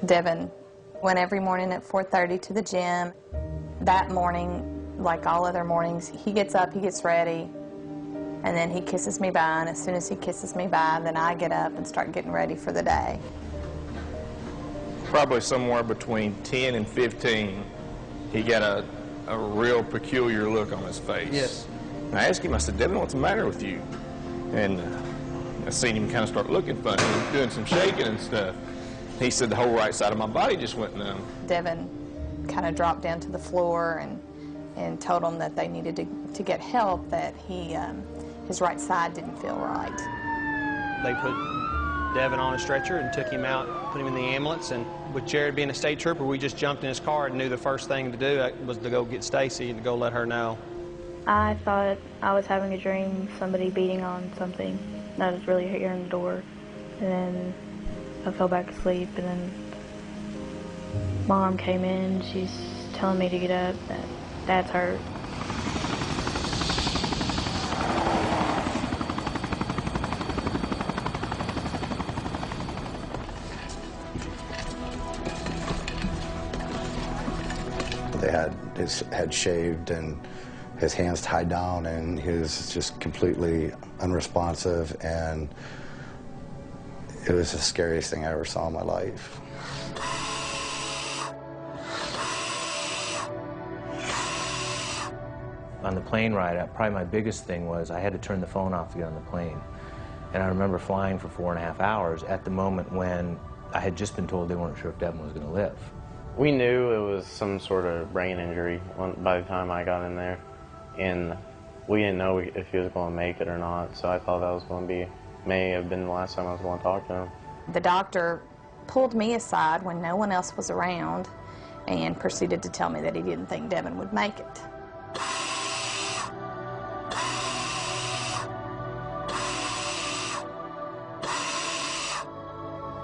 Devin went every morning at 4:30 to the gym. That morning, like all other mornings, he gets up, he gets ready, and then he kisses me bye, and as soon as he kisses me bye, then I get up and start getting ready for the day. Probably somewhere between 10 and 15, he got a real peculiar look on his face. Yes. And I asked him, I said, Devin, what's the matter with you? And I seen him kind of start looking funny, doing some shaking and stuff. He said the whole right side of my body just went numb. Devin kind of dropped down to the floor and told them that they needed to get help, that his right side didn't feel right. They put Devin on a stretcher and took him out, put him in the ambulance, and with Jared being a state trooper, we just jumped in his car and knew the first thing to do was to go get Stacy and to go let her know. I thought I was having a dream, somebody beating on something. I was really hearing the door, and then I fell back asleep, and then Mom came in. She's telling me to get up, that Dad's hurt. They had his head shaved and his hands tied down, and he was just completely unresponsive, and it was the scariest thing I ever saw in my life. On the plane ride, probably my biggest thing was I had to turn the phone off to get on the plane. And I remember flying for 4.5 hours at the moment when I had just been told they weren't sure if Devin was going to live. We knew it was some sort of brain injury by the time I got in there, and we didn't know if he was going to make it or not, so I thought that was going to be, may have been the last time I was going to talk to him. The doctor pulled me aside when no one else was around and proceeded to tell me that he didn't think Devin would make it.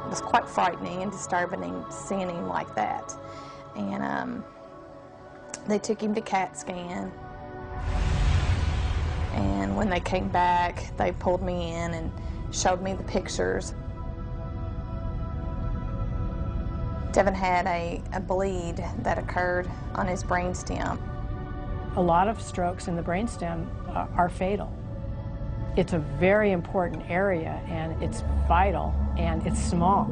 It was quite frightening and disturbing seeing him like that. And they took him to CAT scan. And when they came back, they pulled me in and showed me the pictures. Devin had a bleed that occurred on his brainstem. A lot of strokes in the brainstem are fatal. It's a very important area, and it's vital, and it's small.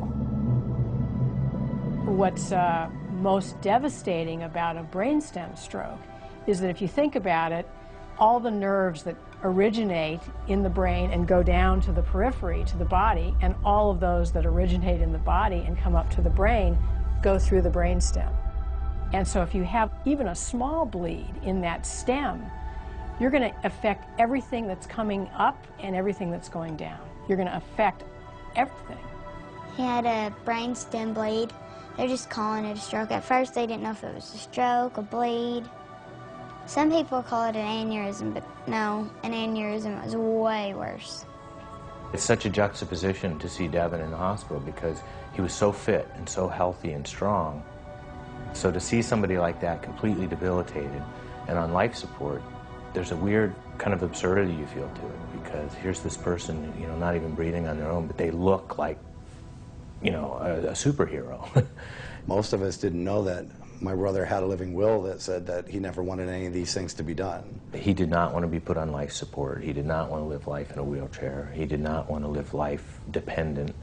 What's most devastating about a brainstem stroke is that if you think about it, all the nerves that originate in the brain and go down to the periphery, to the body, and all of those that originate in the body and come up to the brain go through the brainstem. And so if you have even a small bleed in that stem, you're going to affect everything that's coming up and everything that's going down. You're going to affect everything. He had a brainstem bleed. They're just calling it a stroke. At first they didn't know if it was a stroke, a bleed. Some people call it an aneurysm, but no, an aneurysm is way worse. It's such a juxtaposition to see Devin in the hospital because he was so fit and so healthy and strong. So to see somebody like that completely debilitated and on life support, there's a weird kind of absurdity you feel to it, because here's this person, you know, not even breathing on their own, but they look like, you know, a superhero. Most of us didn't know that my brother had a living will that said that he never wanted any of these things to be done. He did not want to be put on life support. He did not want to live life in a wheelchair. He did not want to live life dependent.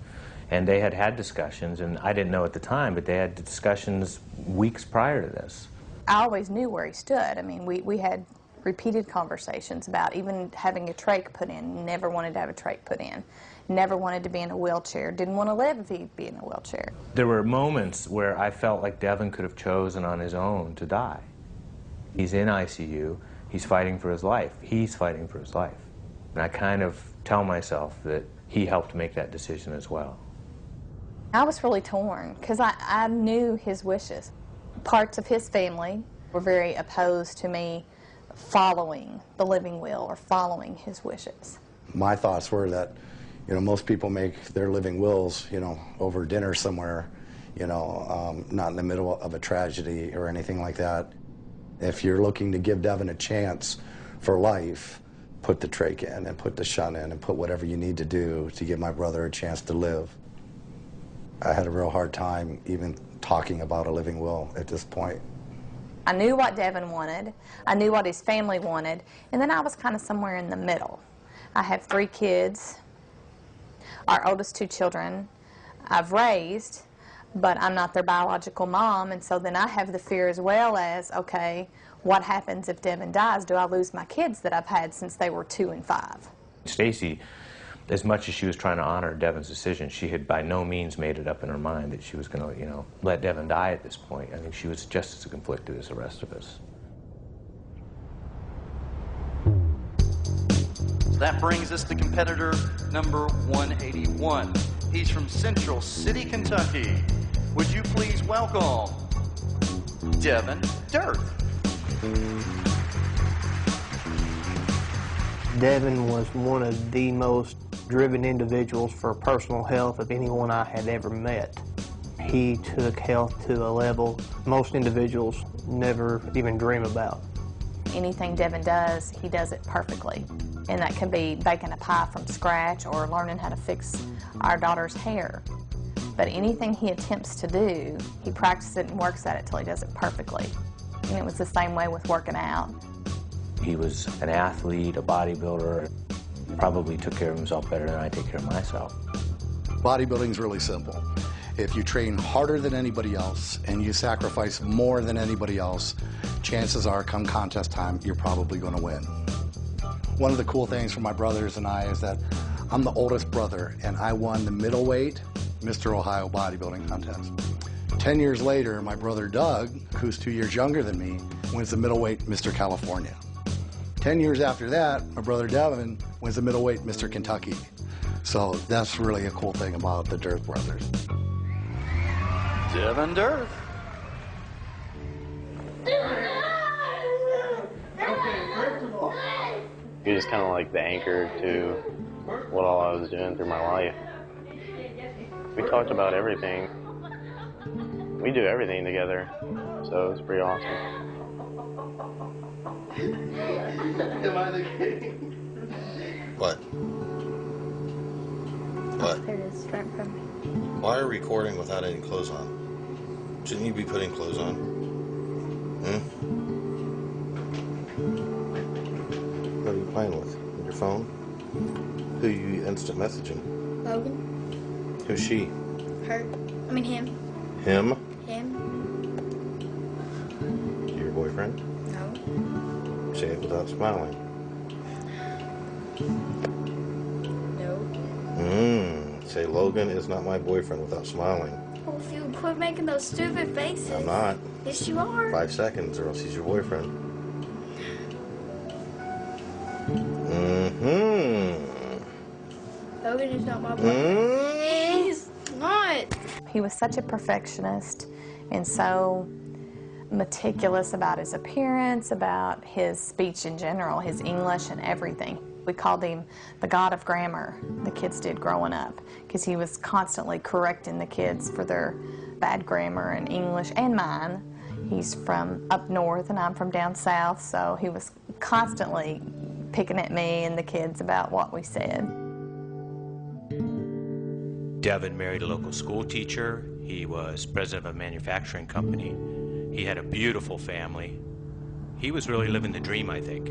And they had had discussions, and I didn't know at the time, but they had discussions weeks prior to this. I always knew where he stood. I mean, we had repeated conversations about even having a trach put in. Never wanted to have a trach put in. Never wanted to be in a wheelchair. Didn't want to live if he'd be in a wheelchair. There were moments where I felt like Devin could have chosen on his own to die. He's in ICU. He's fighting for his life. He's fighting for his life. And I kind of tell myself that he helped make that decision as well. I was really torn because I knew his wishes. Parts of his family were very opposed to me following the living will or following his wishes. My thoughts were that, you know, most people make their living wills, you know, over dinner somewhere, you know, not in the middle of a tragedy or anything like that. If you're looking to give Devin a chance for life, put the trach in and put the shunt in and put whatever you need to do to give my brother a chance to live. I had a real hard time even talking about a living will at this point. I knew what Devin wanted, I knew what his family wanted, and then I was kind of somewhere in the middle. I have 3 kids, our oldest 2 children I've raised, but I'm not their biological mom, and so then I have the fear as well as, okay, what happens if Devin dies? Do I lose my kids that I've had since they were 2 and 5? Stacy, as much as she was trying to honor Devin's decision, she had by no means made it up in her mind that she was going to, you know, let Devin die at this point. I think she was just as conflicted as the rest of us. That brings us to competitor number 181. He's from Central City, Kentucky. Would you please welcome Devin Dirth. Devin was one of the most driven individuals for personal health of anyone I had ever met. He took health to a level most individuals never even dream about. Anything Devin does, he does it perfectly. And that can be baking a pie from scratch or learning how to fix our daughter's hair. But anything he attempts to do, he practices it and works at it till he does it perfectly. And it was the same way with working out. He was an athlete, a bodybuilder, probably took care of himself better than I take care of myself. Bodybuilding's really simple. If you train harder than anybody else and you sacrifice more than anybody else, chances are come contest time, you're probably going to win. One of the cool things for my brothers and I is that I'm the oldest brother and I won the middleweight Mr. Ohio bodybuilding contest. 10 years later, my brother Doug, who's 2 years younger than me, wins the middleweight Mr. California. 10 years after that, my brother Devin wins the middleweight Mr. Kentucky. So that's really a cool thing about the Dirth brothers. Devin Dirth. He was kind of like the anchor to what all I was doing through my life. We talked about everything. We do everything together, so it's pretty awesome. Am I the king? What? What? There it is, right in front of me. Why are you recording without any clothes on? Shouldn't you be putting clothes on? What are you playing with? With your phone? Who are you instant messaging? Logan. Who's she? Her. I mean him. Him? Him. Your boyfriend? No. Say it without smiling. No. Say Logan is not my boyfriend without smiling. Oh, if you quit making those stupid faces. I'm not. Yes, you are. 5 seconds or else he's your boyfriend. Logan is not my boyfriend. He's not. He was such a perfectionist and so meticulous about his appearance, about his speech in general, his English and everything. We called him the god of grammar, the kids did growing up, because he was constantly correcting the kids for their bad grammar in English and mine. He's from up north and I'm from down south, so he was constantly picking at me and the kids about what we said. Devin married a local school teacher. He was president of a manufacturing company. He had a beautiful family. He was really living the dream, I think.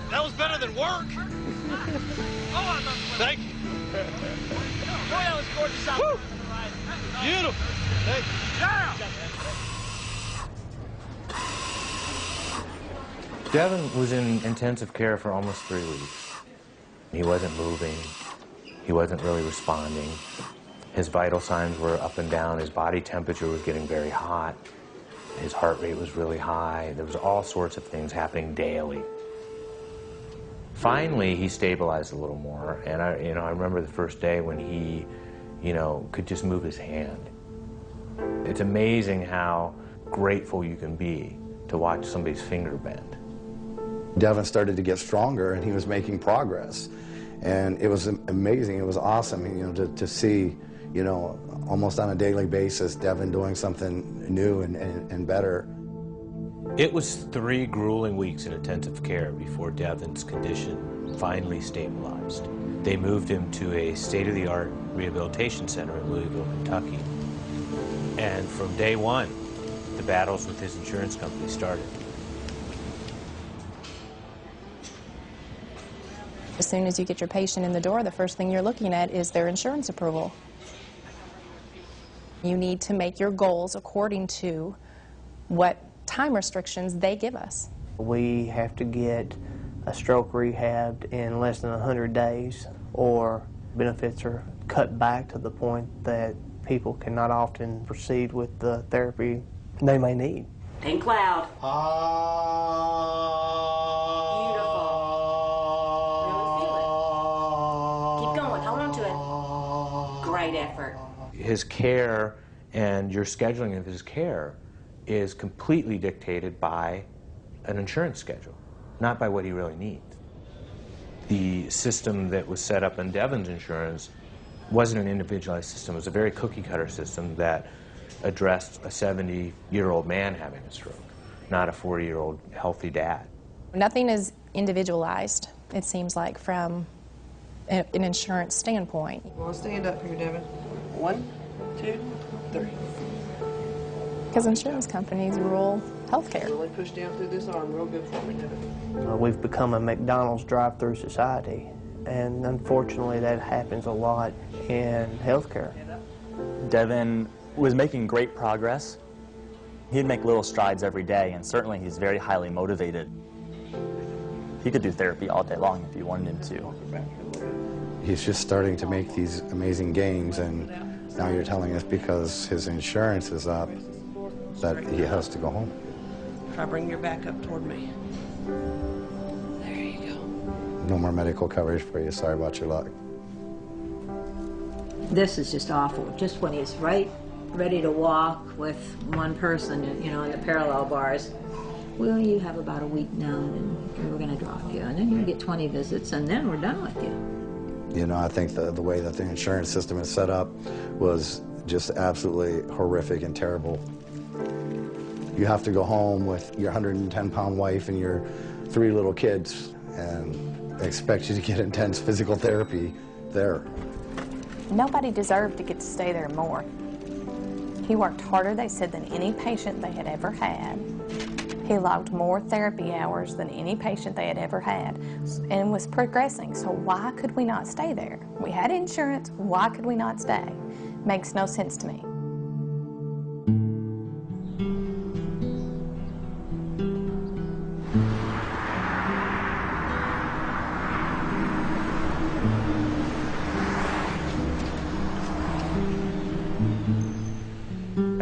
That was better than work. Thank you. Boy, that was gorgeous out there. Beautiful. Thank you. Yeah. Devin was in intensive care for almost 3 weeks. He wasn't moving. He wasn't really responding. His vital signs were up and down. His body temperature was getting very hot. His heart rate was really high. There was all sorts of things happening daily. Finally, he stabilized a little more, and I remember the first day when he, could just move his hand. It's amazing how grateful you can be to watch somebody's finger bend. Devin started to get stronger, and he was making progress, and it was amazing. It was awesome, to see, almost on a daily basis, Devin doing something new and better. It was 3 grueling weeks in intensive care before Devin's condition finally stabilized. They moved him to a state-of-the-art rehabilitation center in Louisville, Kentucky. And from day one, the battles with his insurance company started. As soon as you get your patient in the door, the first thing you're looking at is their insurance approval. You need to make your goals according to what time restrictions they give us. We have to get a stroke rehabbed in less than 100 days, or benefits are cut back to the point that people cannot often proceed with the therapy they may need. Think loud. Great effort. His care and your scheduling of his care is completely dictated by an insurance schedule, not by what he really needs. The system that was set up in Devin's insurance wasn't an individualized system. It was a very cookie-cutter system that addressed a 70-year-old man having a stroke, not a 40-year-old healthy dad. Nothing is individualized, it seems like, from an insurance standpoint. Well, stand up here, Devin. 1, 2, 3. Because insurance companies rule healthcare. Really push down through this arm real good for me, Devin. We've become a McDonald's drive-through society, and unfortunately that happens a lot in healthcare. Devin was making great progress. He'd make little strides every day, and certainly he's very highly motivated. He could do therapy all day long if he wanted him to. He's just starting to make these amazing gains, and now you're telling us because his insurance is up that he has to go home. Try bring your back up toward me. There you go. No more medical coverage for you. Sorry about your luck. This is just awful. Just when he's ready to walk with one person, in the parallel bars. Well, you have about a week now, and we're going to drop you. And then you get 20 visits, and then we're done with you. I think the way that the insurance system is set up was just absolutely horrific and terrible. You have to go home with your 110-pound wife and your 3 little kids and they expect you to get intense physical therapy there. Nobody deserved to get to stay there more. He worked harder, they said, than any patient they had ever had. He logged more therapy hours than any patient they had ever had and was progressing, so why could we not stay there? We had insurance, why could we not stay? Makes no sense to me.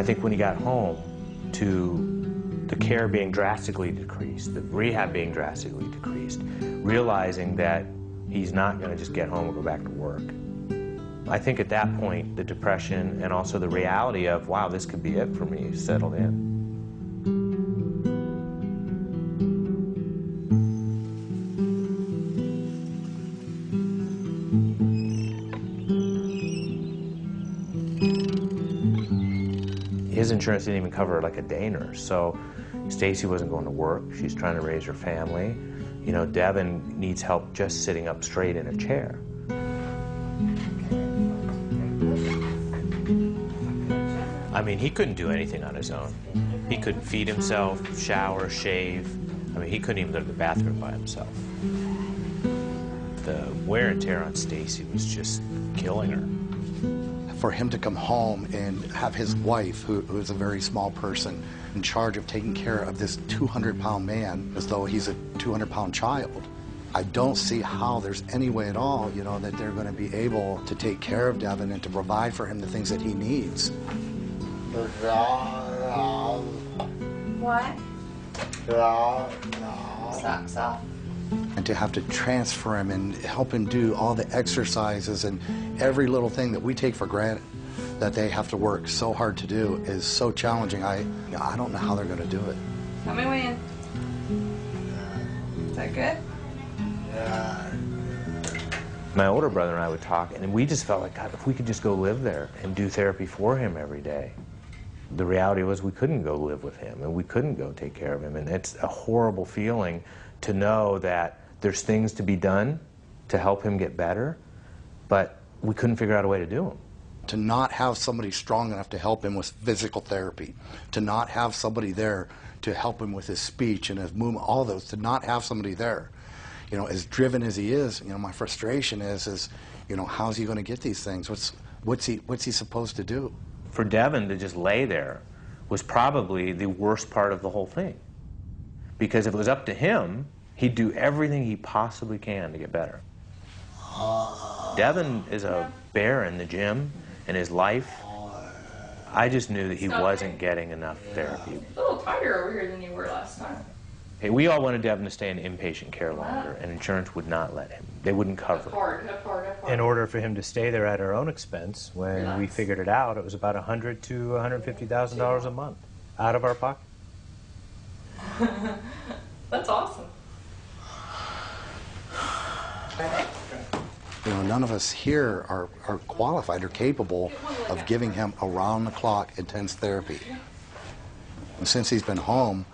I think when he got home to the care being drastically decreased, the rehab being drastically decreased, realizing that he's not going to just get home and go back to work. I think at that point, the depression and also the reality of, wow, this could be it for me, settled in. His insurance didn't even cover like a day nurse, so Stacy wasn't going to work. She's trying to raise her family. Devin needs help just sitting up straight in a chair. I mean, he couldn't do anything on his own. He couldn't feed himself, shower, shave. I mean, he couldn't even go to the bathroom by himself. The wear and tear on Stacy was just killing her. For him to come home and have his wife, who is a very small person, in charge of taking care of this 200-pound man as though he's a 200-pound child. I don't see how there's any way at all, that they're going to be able to take care of Devin and to provide for him the things that he needs. What? Socks off. And to have to transfer him and help him do all the exercises and every little thing that we take for granted that they have to work so hard to do is so challenging. I don't know how they're going to do it. Tell me when. Is that good? My older brother and I would talk, and we just felt like, God, if we could just go live there and do therapy for him every day. The reality was we couldn't go live with him, and we couldn't go take care of him, and it's a horrible feeling to know that there's things to be done to help him get better, but we couldn't figure out a way to do them. To not have somebody strong enough to help him with physical therapy, to not have somebody there to help him with his speech and his movement, all those, to not have somebody there. You know, as driven as he is, you know, my frustration is, you know, how's he going to get these things? What's he supposed to do? For Devin to just lay there was probably the worst part of the whole thing. Because if it was up to him, he'd do everything he possibly can to get better. Devin is a bear in the gym, in his life. I just knew that he wasn't getting enough therapy. A little tighter over here than you were last time. Hey, we all wanted Devin to stay in inpatient care longer, and insurance would not let him. They wouldn't cover it. In order for him to stay there at our own expense, when we figured it out, it was about $100,000 to $150,000 a month out of our pocket. That's awesome. You know, none of us here are qualified or capable of giving him around-the-clock intense therapy. And since he's been home,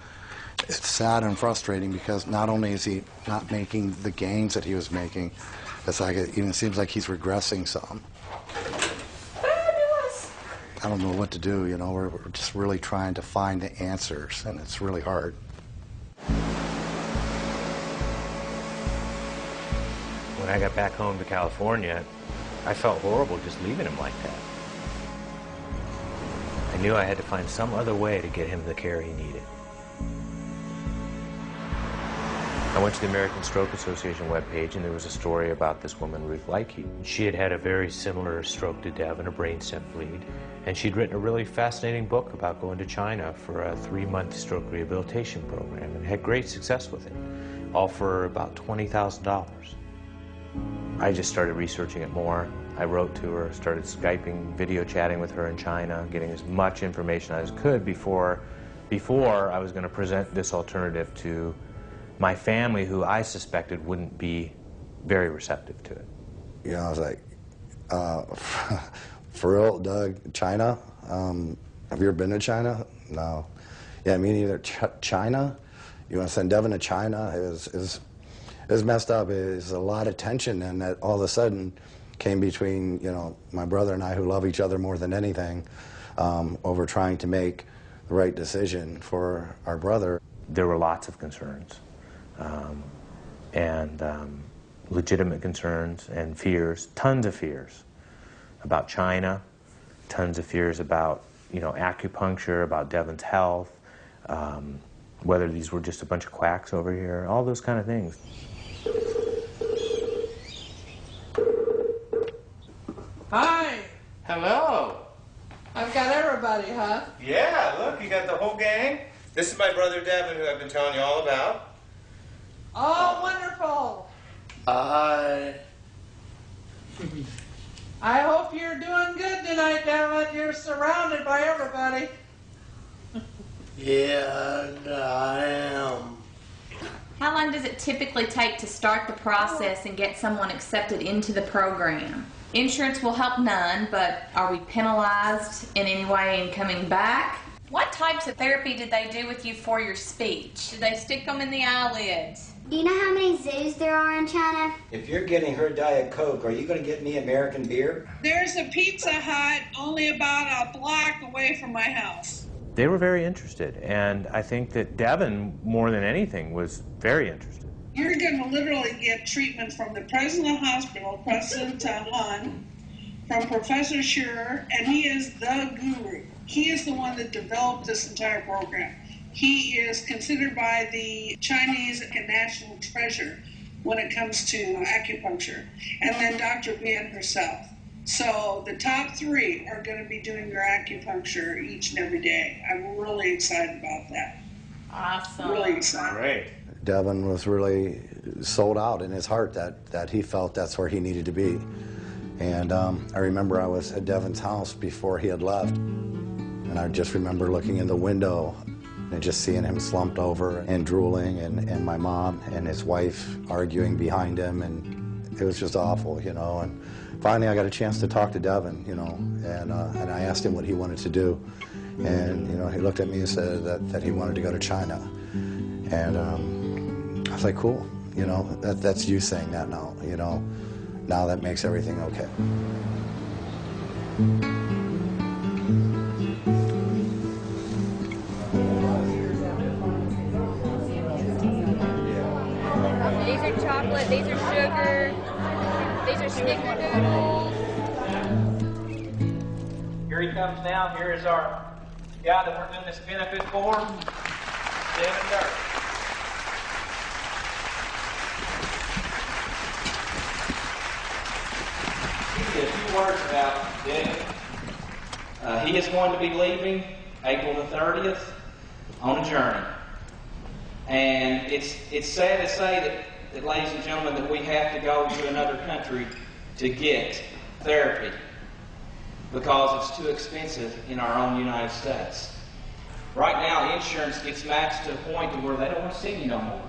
it's sad and frustrating because not only is he not making the gains that he was making, it's like it even seems like he's regressing some. Fabulous. I don't know what to do, you know, we're just really trying to find the answers, and it's really hard. When I got back home to California, I felt horrible just leaving him like that. I knew I had to find some other way to get him the care he needed. I went to the American Stroke Association webpage, and there was a story about this woman, Ruth Leike. She had had a very similar stroke to Devin, a brainstem bleed, and she'd written a really fascinating book about going to China for a 3-month stroke rehabilitation program and had great success with it, all for about $20,000. I just started researching it more. I wrote to her, started Skyping, video chatting with her in China, getting as much information as I could before I was going to present this alternative to my family, who I suspected wouldn't be very receptive to it. You know, I was like, for real, Doug, China? Have you ever been to China? No. Yeah, me neither. China? You want to send Devin to China? It was messed up. It was a lot of tension, and that all of a sudden came between, you know, my brother and I, who love each other more than anything, over trying to make the right decision for our brother. There were lots of concerns, legitimate concerns and fears, tons of fears about China, tons of fears about, you know, acupuncture, about Devin's health, whether these were just a bunch of quacks over here, all those kind of things. Hi. Hello. I've got everybody, huh? Yeah, look, you got the whole gang. This is my brother Devin, who I've been telling you all about. Oh, wonderful. I hope you're doing good tonight, Devin. You're surrounded by everybody. Yeah, I am. How long does it typically take to start the process and get someone accepted into the program? Insurance will help none, but are we penalized in any way in coming back? What types of therapy did they do with you for your speech? Did they stick them in the eyelids? Do you know how many zoos there are in China? If you're getting her Diet Coke, are you going to get me American beer? There's a Pizza Hut only about a block away from my house. They were very interested, and I think that Devin, more than anything, was very interested. You're going to literally get treatment from the president of the hospital, President Han, from Professor Scher, and he is the guru. He is the one that developed this entire program. He is considered by the Chinese a national treasure when it comes to acupuncture. And then Dr. Bian herself. So the top 3 are going to be doing their acupuncture each and every day. I'm really excited about that. Awesome. Really excited. Great. Devin was really sold out in his heart that he felt that's where he needed to be. And I remember I was at Devin's house before he had left, and I just remember looking in the window and just seeing him slumped over and drooling, and my mom and his wife arguing behind him, and it was just awful, you know. And finally I got a chance to talk to Devin, you know, and I asked him what he wanted to do. And, you know, he looked at me and said that he wanted to go to China. And I was like, cool, you know, that's you saying that now, you know. Now that makes everything okay. These are chocolate, these are sugar, these are snickerdoodles. Here he comes now. Here is our guy that we're doing this benefit for, Devin Dirk. A few words about Devin. He is going to be leaving April the 30th on a journey. And it's sad to say that, ladies and gentlemen, that we have to go to another country to get therapy because it's too expensive in our own United States. Right now, insurance gets maxed to a point to where they don't want to see you no more.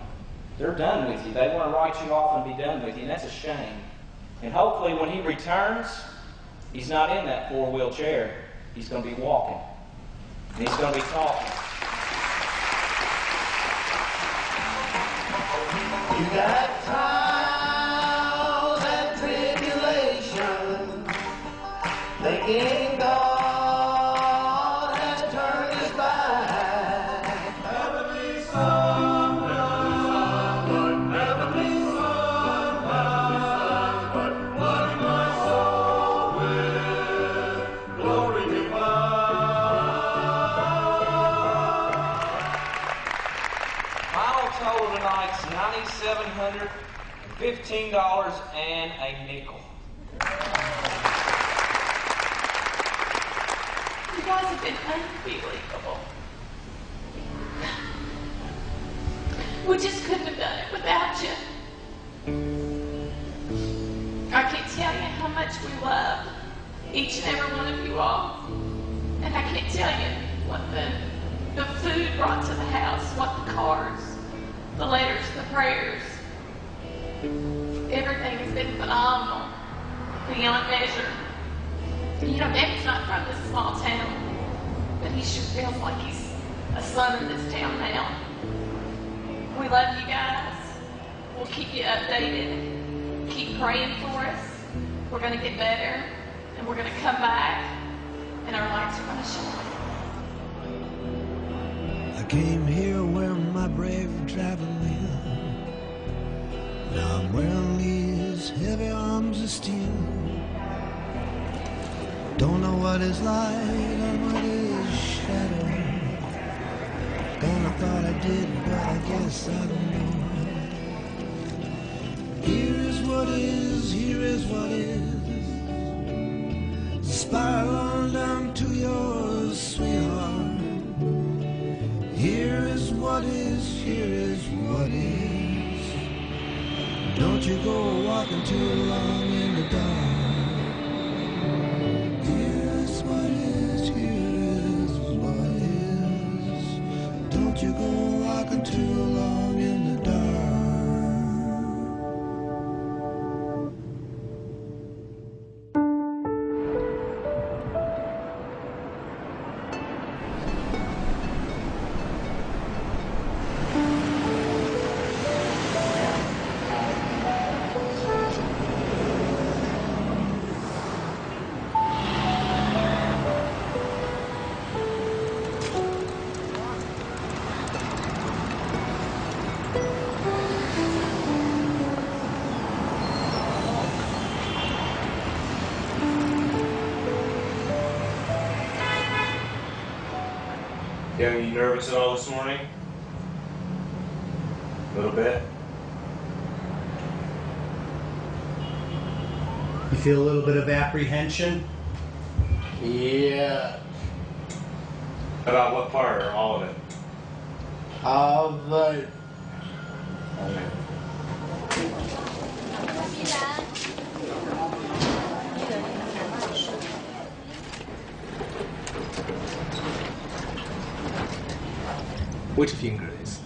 They're done with you. They want to write you off and be done with you, and that's a shame. And hopefully when he returns, he's not in that four-wheel chair. He's going to be walking. And he's going to be talking. You got trials and tribulations, thinking God has turned his back. Heavenly sunlight, heavenly sunlight, flooding my soul with glory divine. My all total tonight's $9,715 and a nickel. You guys have been unbelievable. We just couldn't have done it without you. I can't tell you how much we love each and every one of you all. And I can't tell you what the food brought to the house, what the cards, the letters, the prayers. Everything has been phenomenal, beyond measure. You know, David's not from this small town, but he sure feels like he's a son in this town now. We love you guys. We'll keep you updated. Keep praying for us. We're going to get better, and we're going to come back, and our lights are going to shine. I came here wearing my brave traveling wheel. Now I'm wearing these heavy arms of steel. Don't know what is light and what is shadow. Gonna thought I did, but I guess I don't know. Here is what is, here is what is. Spiral down to your sweetheart. Here is what is, here is what is. Don't you go walking too long in the dark. Here is what is, here is what is. Don't you go walking too long in the dark. Are you nervous at all this morning? A little bit? You feel a little bit of apprehension? Yeah. About what part or all of it? Which finger is?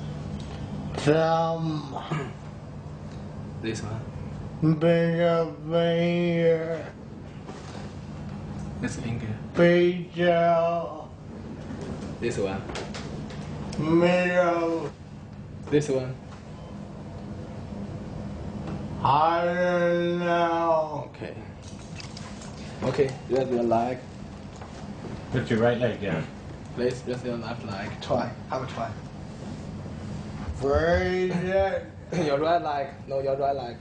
Thumb. This one. Middle finger. This finger. Middle. This one. Middle. This one. I don't know. Okay. Okay, rest your leg. Put your right leg down. Please rest your left leg. Try. Have a try. Raise it. Your right leg. No, your right leg.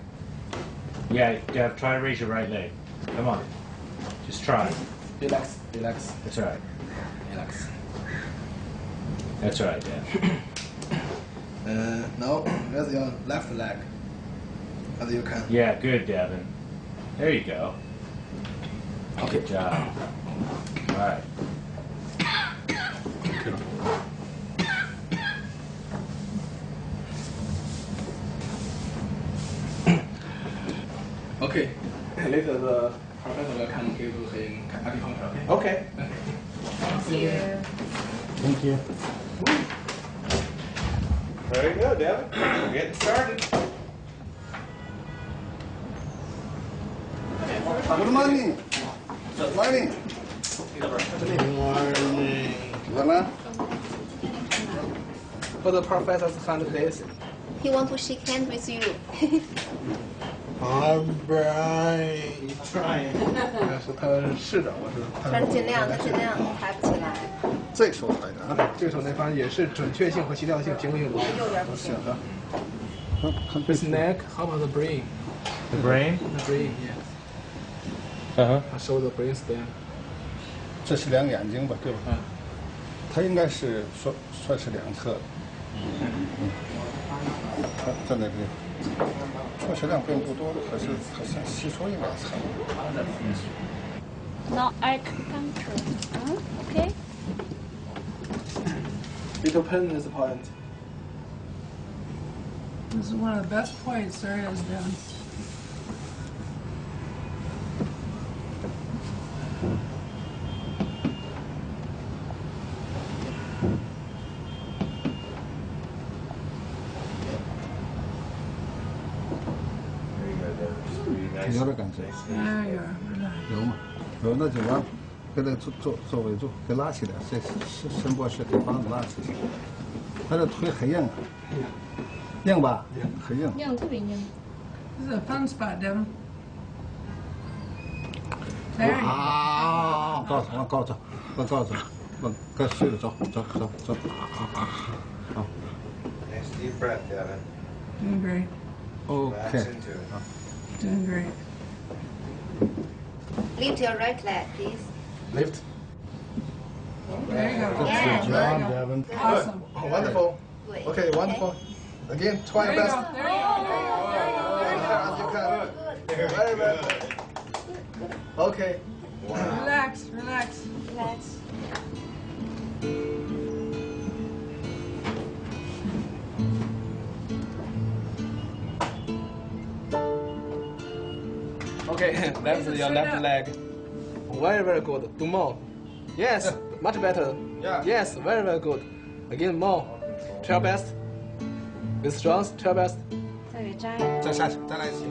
Yeah, Dev, try to raise your right leg. Come on. Just try. Relax. Relax. That's all right. Relax. That's all right, Dev. No, rest your left leg. As you can. Yeah, good, Devin. There you go. Okay. Good job. All right. Okay. Later the professor will come give him acupuncture. Okay. Okay. Thank you. Thank you. There you go, Devin. We're getting started. Good morning. Good morning. Lana? For the professor's hand, please. He wants to shake hands with you. I'm Brian. Trying. 他是的，我知道。他说尽量抬不起来。这手抬的啊，这手那方也是准确性和协调性、平衡性都是。右边不行。的。His neck, how about the brain? The brain? The brain, yes. Show the brain stem. 这是两眼睛吧，对吧？他应该是算是两侧。在那边，出血量并不多，可是好像吸收应该差不多。No acupuncture. Okay. Little pen is the point. This is one of the best points there is, Dan. Nice. 有点感觉。有嘛？有那就让给他做围住，给拉起来，这伸过去给帮子拉起来。他的腿很硬，硬吧？很硬。硬，特别硬。This is a fun spot, Devin. There you go. 啊！告诉，该睡了，走。好。 Nice deep breath, Devin. Doing great. Okay. Doing great. Lift your right leg, please. Lift. There you go. Yeah, Good job, Devin. Awesome. Good. Wonderful. Okay, wonderful. Again, try There your you best. go. There you go. Very good. Okay. Relax. Relax. Okay, that's your left leg. Very good. Do more. Yes, much better. Yeah. Yes, very good. Again, more. Try your best. With strong, try your best. 再给扎。再下去，再来一次。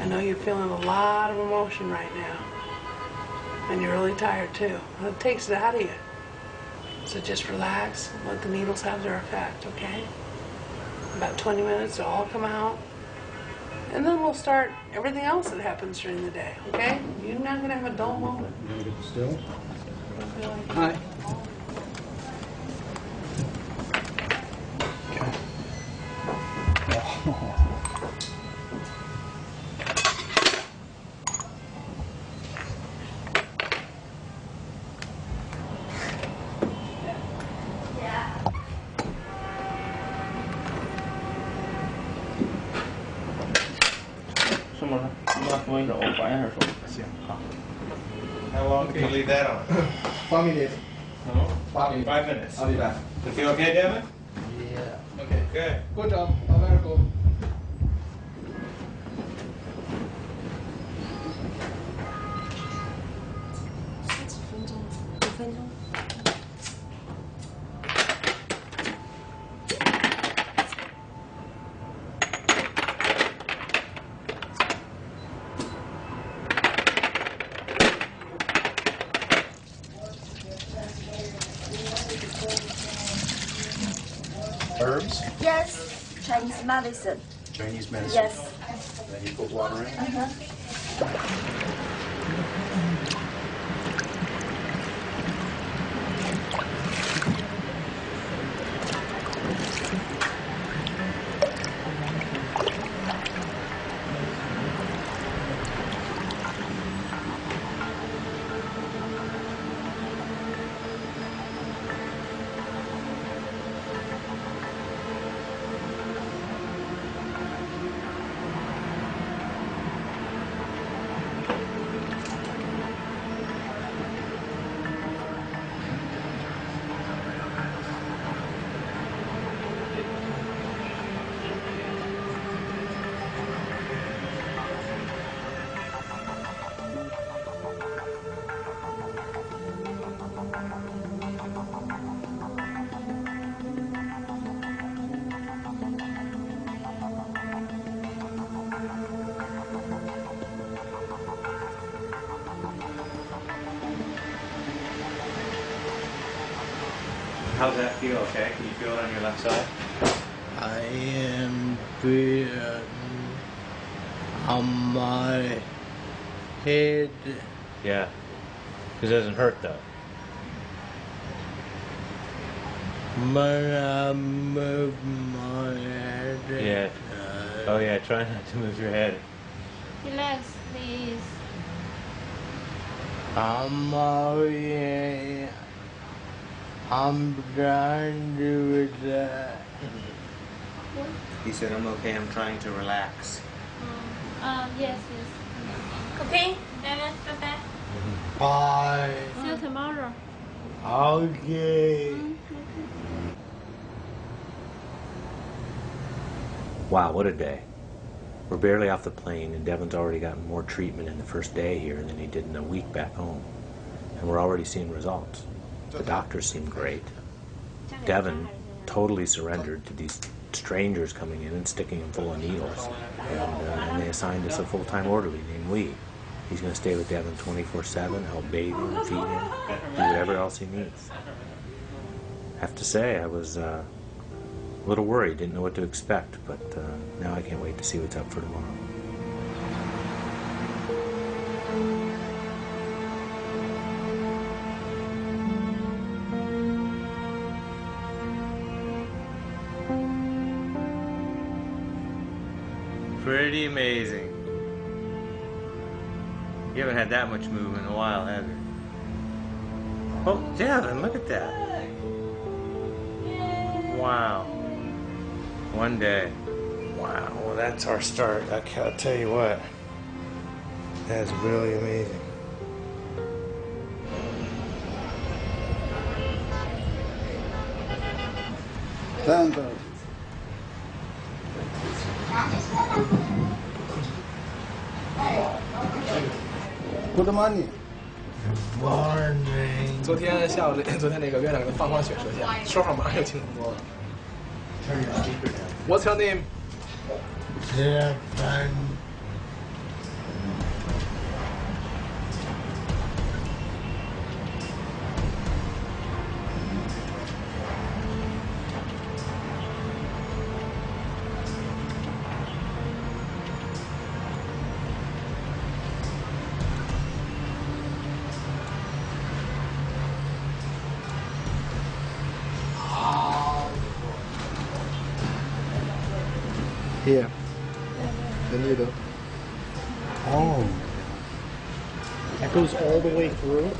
I know you're feeling a lot of emotion right now. And you're really tired too. It takes it out of you. So just relax, let the needles have their effect, okay? About 20 minutes, it'll all come out. And then we'll start everything else that happens during the day, okay? You're not gonna have a dull moment. Still? Hi. How long can you leave that on? 5 minutes. No? 5 minutes. 5 minutes. I'll be back. You feel okay, Devin? Yeah. Okay. Good. Good job. Very good. Herbs? Yes, Chinese medicine. Chinese medicine? Yes. Then you put water in? How's that feel, okay? Can you feel it on your left side? I am feeling on my head. Yeah. It doesn't hurt though. When I move my head. Yeah. Oh yeah, try not to move your head. Relax, please. I'm trying to relax. He said, I'm okay, I'm trying to relax. Yes. Okay, Dennis, bye-bye. Bye. See you tomorrow. Okay. Wow, what a day. We're barely off the plane, and Devin's already gotten more treatment in the first day here than he did in a week back home. And we're already seeing results. The doctors seem great. Devin totally surrendered to these strangers coming in and sticking him full of needles. And they assigned us a full-time orderly named Lee. He's going to stay with Devin 24/7, help bathe him, feed him, do whatever else he needs. I have to say, I was a little worried, didn't know what to expect, but now I can't wait to see what's up for tomorrow. Pretty amazing. You haven't had that much movement in a while, have you? Oh, Devin, look at that. Wow. One day. Wow, well that's our start. I'll tell you what. That's really amazing. Thank you. Good morning. Morning. 昨天下午昨天那个院长给他放血射线，说话马上就清楚多了。What's your name? Devin. Here. The needle. Oh. That goes all the way through?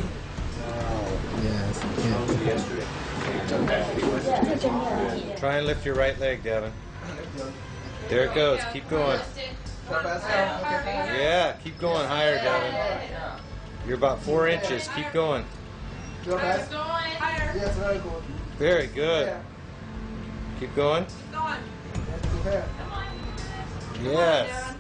Yes. Try and lift your right leg, Devin. There it goes. Keep going. Yeah, keep going higher, Devin. You're about 4 inches. Keep going. Yes, very good. Very good. Keep going. Yes.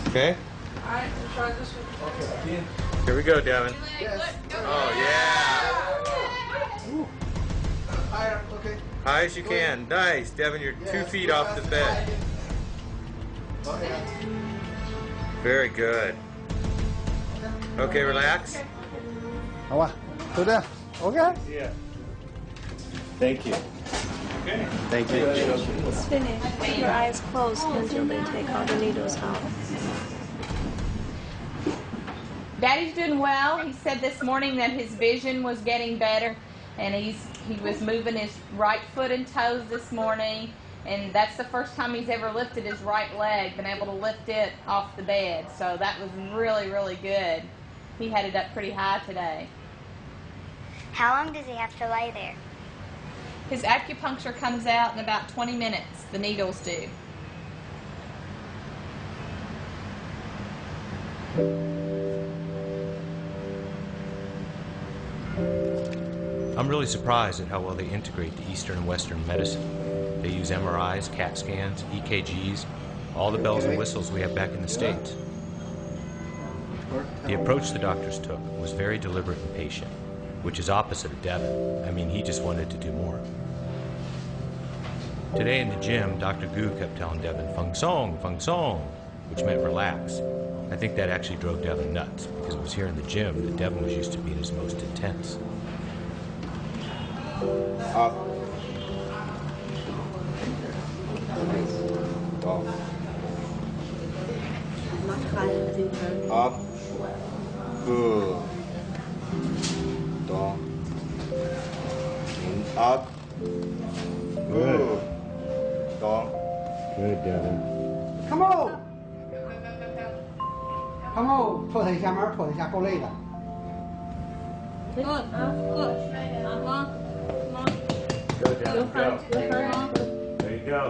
Okay. All right, we'll try this one. Okay. Here we go, Devin. Yes. Oh, yeah. Higher, okay. High as you can. Nice. Devin, you're 2 feet off the bed. Very good. Okay, relax. Okay. Yeah. Thank you. Okay. Thank you. It's finished. Your eyes closed until they take all the needles out. Daddy's doing well. He said this morning that his vision was getting better, and he was moving his right foot and toes this morning, and that's the first time he's ever lifted his right leg, been able to lift it off the bed. So that was really, really good. He had it up pretty high today. How long does he have to lay there? His acupuncture comes out in about 20 minutes. The needles do. I'm really surprised at how well they integrate the Eastern and Western medicine. They use MRIs, CAT scans, EKGs, all the bells and whistles we have back in the States. The approach the doctors took was very deliberate and patient, which is opposite of Devin. I mean, he just wanted to do more. Today in the gym, Dr. Gu kept telling Devin, "Feng song, which meant relax. I think that actually drove Devin nuts, because it was here in the gym that Devin was used to being his most intense. Up. Down. Up. Good. Down. Up. Good. Down. Good, Devin. Come on. Come on， 拖他一下门，拖他一下，够累的。 Good. Good. Go, Devin, go. There you go.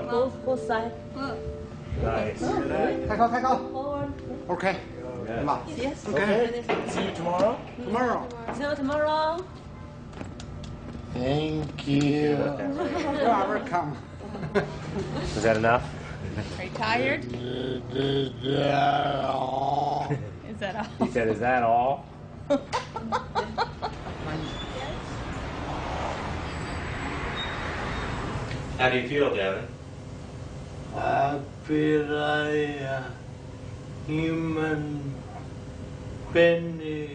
Both sides. Nice. 抬高，抬高。 Forward. OK。 Yes. Okay. See you tomorrow. Tomorrow. See you tomorrow. Thank you. You are welcome. Was that enough? Are you tired? Is that all? He said, "Is that all?" How do you feel, Devin? I feel like a human being.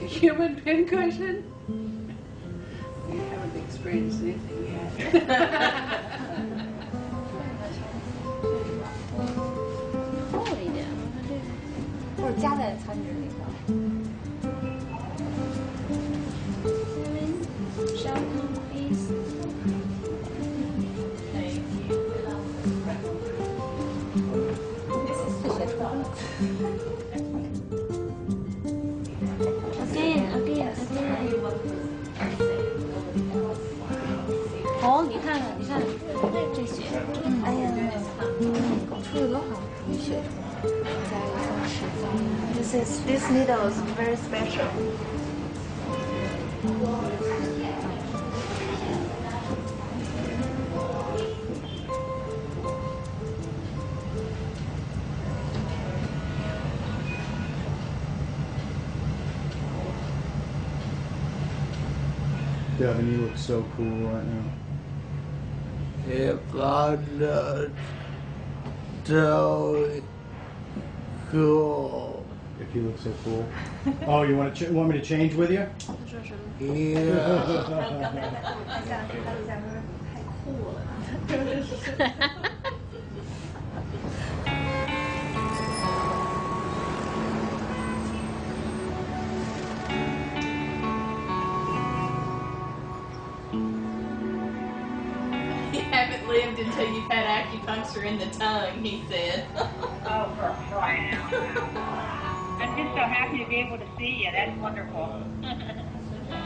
Human pincushion? You haven't experienced anything yet. 或者加在餐具里头。哦，你看，这血，哎呀，出了多少血？This needle is very special. Devin, you look so cool right now. If I'm not so cool. If you look so cool. Oh, you want me to change with you? haven't lived until you've had acupuncture in the tongue, he said. Oh, for crying out loud. I'm just so happy to be able to see you. That's wonderful.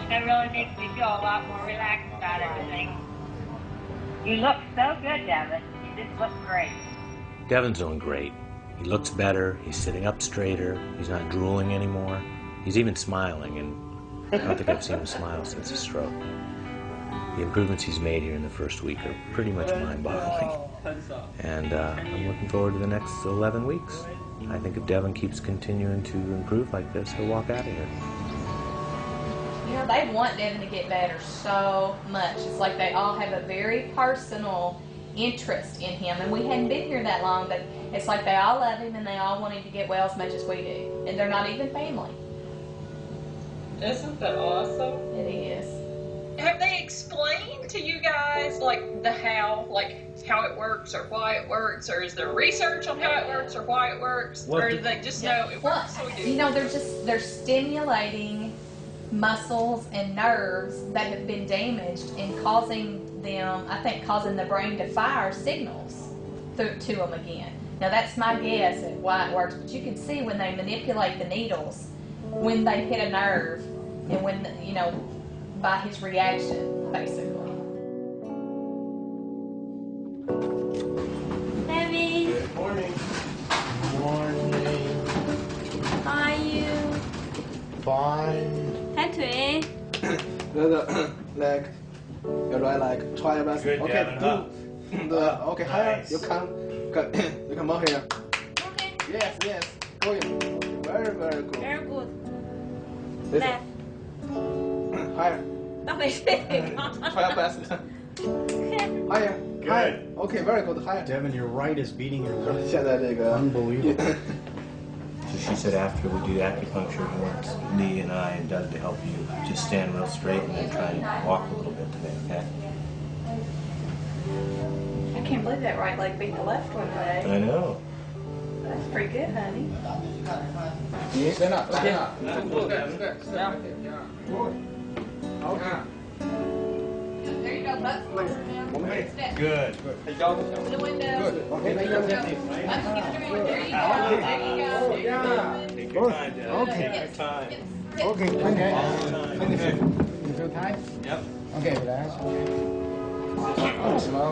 That really makes me feel a lot more relaxed about everything. You look so good, Devin. You just look great. Devin's doing great. He looks better, he's sitting up straighter, he's not drooling anymore. He's even smiling, and I don't think I've seen him smile since his stroke. The improvements he's made here in the first week are pretty much mind-boggling. And I'm looking forward to the next 11 weeks. I think if Devin keeps continuing to improve like this, he'll walk out of here. You know, they want Devin to get better so much. It's like they all have a very personal interest in him. And we hadn't been here that long, but it's like they all love him and they all want him to get well as much as we do. And they're not even family. Isn't that awesome? It is. Have they explained to you guys, like, how it works or why it works, or is there research on how it works or why it works, or do they just know it works? So we do. You know, they're stimulating muscles and nerves that have been damaged and causing the brain to fire signals to them again. Now that's my guess at why it works, but you can see when they manipulate the needles, when they hit a nerve, and when, you know, by his reaction, basically. Debbie. Good morning. Morning. How are you? Fine. Thái Thủy. The leg, your right leg, try your best. Good, Okay, Devin, do okay, higher. Nice. You come out here. Okay. Yes. Go in. Very good. Very good. This Left. higher. Tao phải xếp. Try your best. Higher. Good. Higher. Okay, very good. Higher. Devin, your right is beating your left. 现在这个 Unbelievable. So she said after we do acupuncture, he wants Lee and I and Doug to help you just stand real straight and then try and walk a little bit today, okay? I can't believe that right leg beat the left one today. I know. That's pretty good, honey. Stand up. Stand up. Okay. There you go, butt first. Good. Open the window. Good. Okay. There you go. There you go. Yeah. Take your time, Devin. Okay. Take your time. Okay. You feel tight? Yep. Okay, relax. Slow.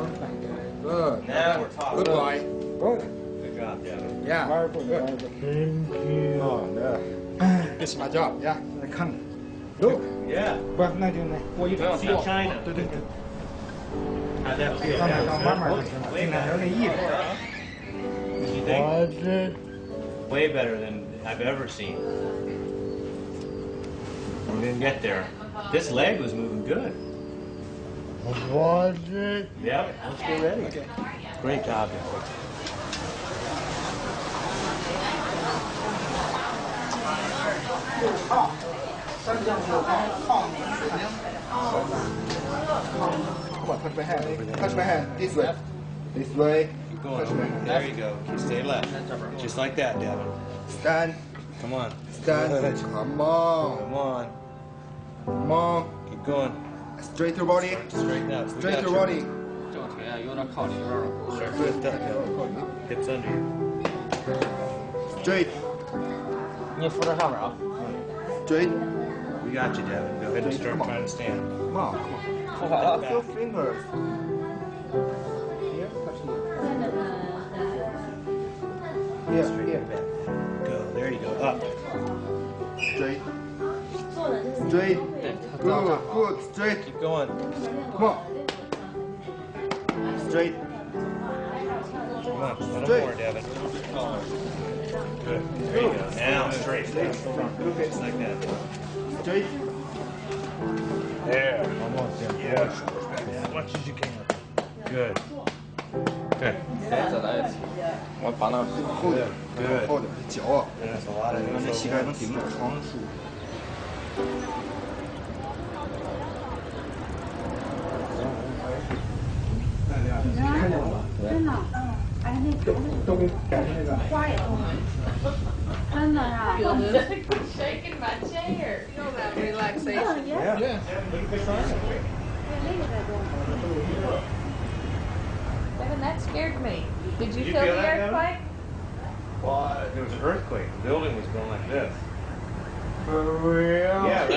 Good. Now we're talking. Good boy. Good. Good job, Devin. Yeah. Very good. Very good. Thank you. Oh, no. This is my job. Yeah. Come. Look. Yeah. Well, no, no. Well, you can see China. How'd that feel? You think? Way better than I've ever seen. We're gonna get there. This leg was moving good. Was it? Yep, let's get ready. Okay. Great job, Devin. Come on, touch my hand. Touch my hand. This way. This way. Keep going. There you go. Stay left. Just like that, Devin. Stand. Come on. Stand. Come on. Come on. Come on. Keep going. Straight your body. Straighten up. Straight your body. Lift up, Devin. Hips under you. Straight. Straight. We got you, Devin. Go ahead and start trying to stand. Come on. Come on. Lift your fingers. Here. Here. Go. There you go. Up. Straight. Straight. Good. Good. Straight. Keep going. Come on. Straight. Come on. A little Straight. more, Devin. Good. There you go. Now straight. Just like that. Straight. There. Almost. Yeah. As much as you can. Good. Good. Good. 后的脚啊， That's a lot of 这膝盖能顶住床数。 真的，哎，那个改成那个花也动了，真的呀。 Shaking my chair. Feel that relaxation. Yeah. Yeah. 那个在动。Devin, that scared me. Did you Did you feel feel the that, Devin? earthquake? Well, there was an earthquake. The building was going like this. For real? Yeah,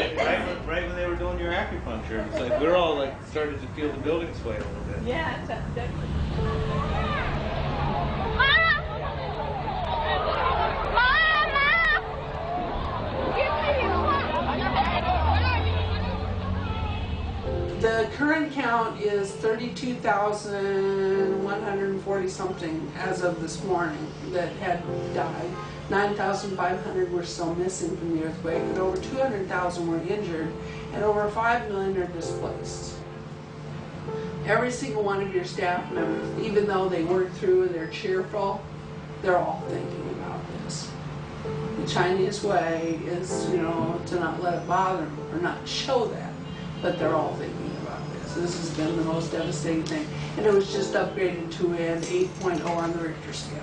right when they were doing your acupuncture. It's like we're all like started to feel the building sway a little bit. Yeah, it's definitely. The current count is 32,140 something as of this morning that had died. 9,500 were still missing from the earthquake, and over 200,000 were injured, and over 5 million are displaced. Every single one of your staff members, even though they work through and they're cheerful, they're all thinking about this. The Chinese way is, you know, to not let it bother them or not show that, but they're all thinking about this. This has been the most devastating thing, and it was just upgraded to an 8.0 on the Richter scale.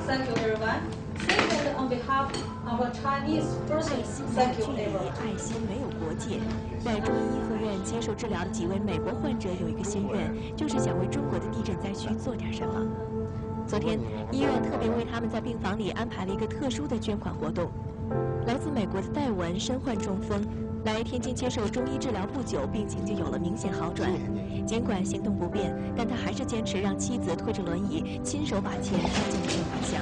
Thank you, everyone. Second, on behalf of our Chinese persons, thank you, everyone. 爱心没有国界。在中医医护院接受治疗的几位美国患者有一个心愿，就是想为中国的地震灾区做点什么。昨天，医院特别为他们在病房里安排了一个特殊的捐款活动。来自美国的戴文身患中风，来天津接受中医治疗不久，病情就有了明显好转。尽管行动不便，但他还是坚持让妻子推着轮椅，亲手把钱装进了捐款箱。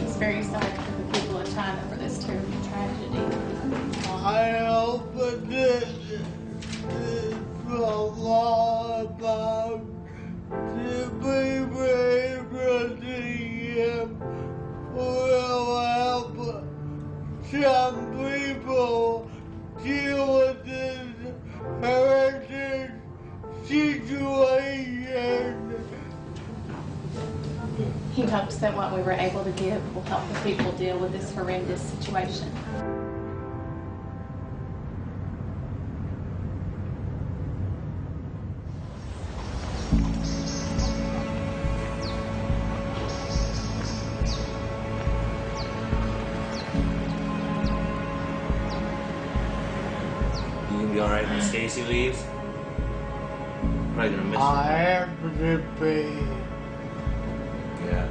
It's very sad for the people of China for this terrible tragedy. I hope this is a lot about the people able to him will help some people deal with this horrendous situation. He hopes that what we were able to give will help the people deal with this horrendous situation. You gonna be all right when Stacy leaves? I'm probably gonna miss her. I have to be. Yeah.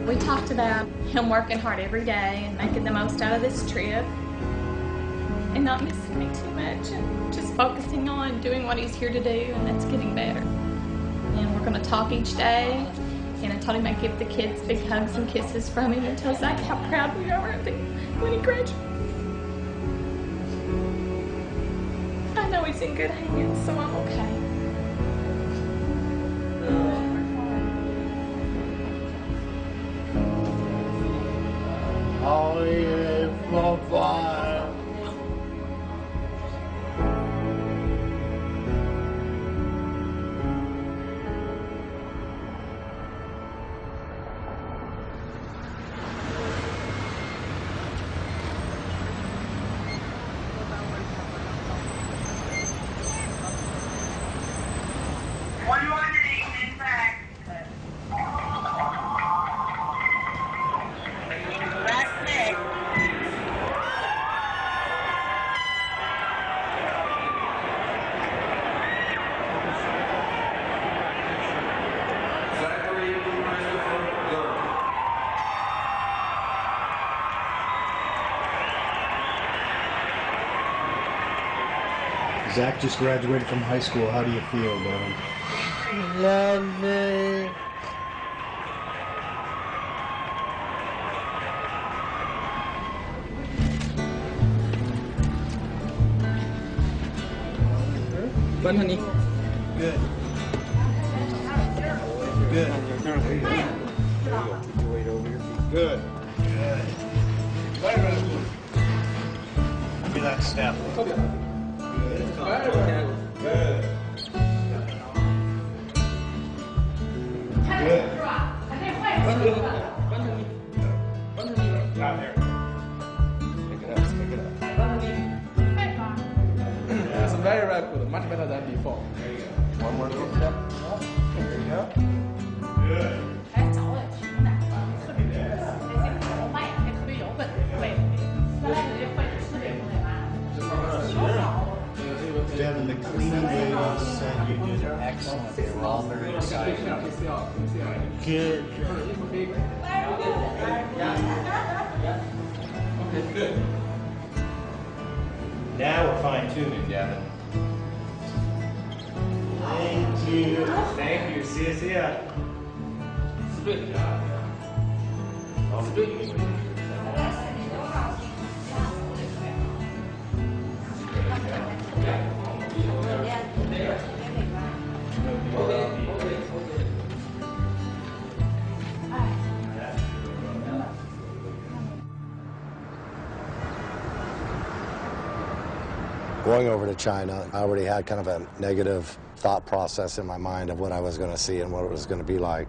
We talked about him working hard every day and making the most out of this trip and not missing me too much and just focusing on doing what he's here to do, and that's getting better. And we're going to talk each day, and I told him I'd give the kids big hugs and kisses from him and tell Zach how proud we are of him when he graduates. I know he's in good hands, so I'm okay. Oh, yeah, bye-bye. Zach just graduated from high school. How do you feel, Devin? Lovely. Fun, honey. Good. Good. There you go. Keep your weight over your feet. Good. Good. Very, very good. Give me that step. Good. Very, very good. Good. Down there. Pick it up. Pick it up. It's very, very good. Much better than before. There you go. One more good step. There you go. Good. 还早了，挺难的，特别那些口慢，还特别有问会，原来那些会特别不那嘛，小少。 Devin, the cleaning ladies said you did excellent. They were all very excited. Good. Okay, good. Now we're fine-tuning, Devin. Thank you. Thank you. See you. Straight. Oh, straight. Going over to China, I already had kind of a negative thought process in my mind of what I was going to see and what it was going to be like.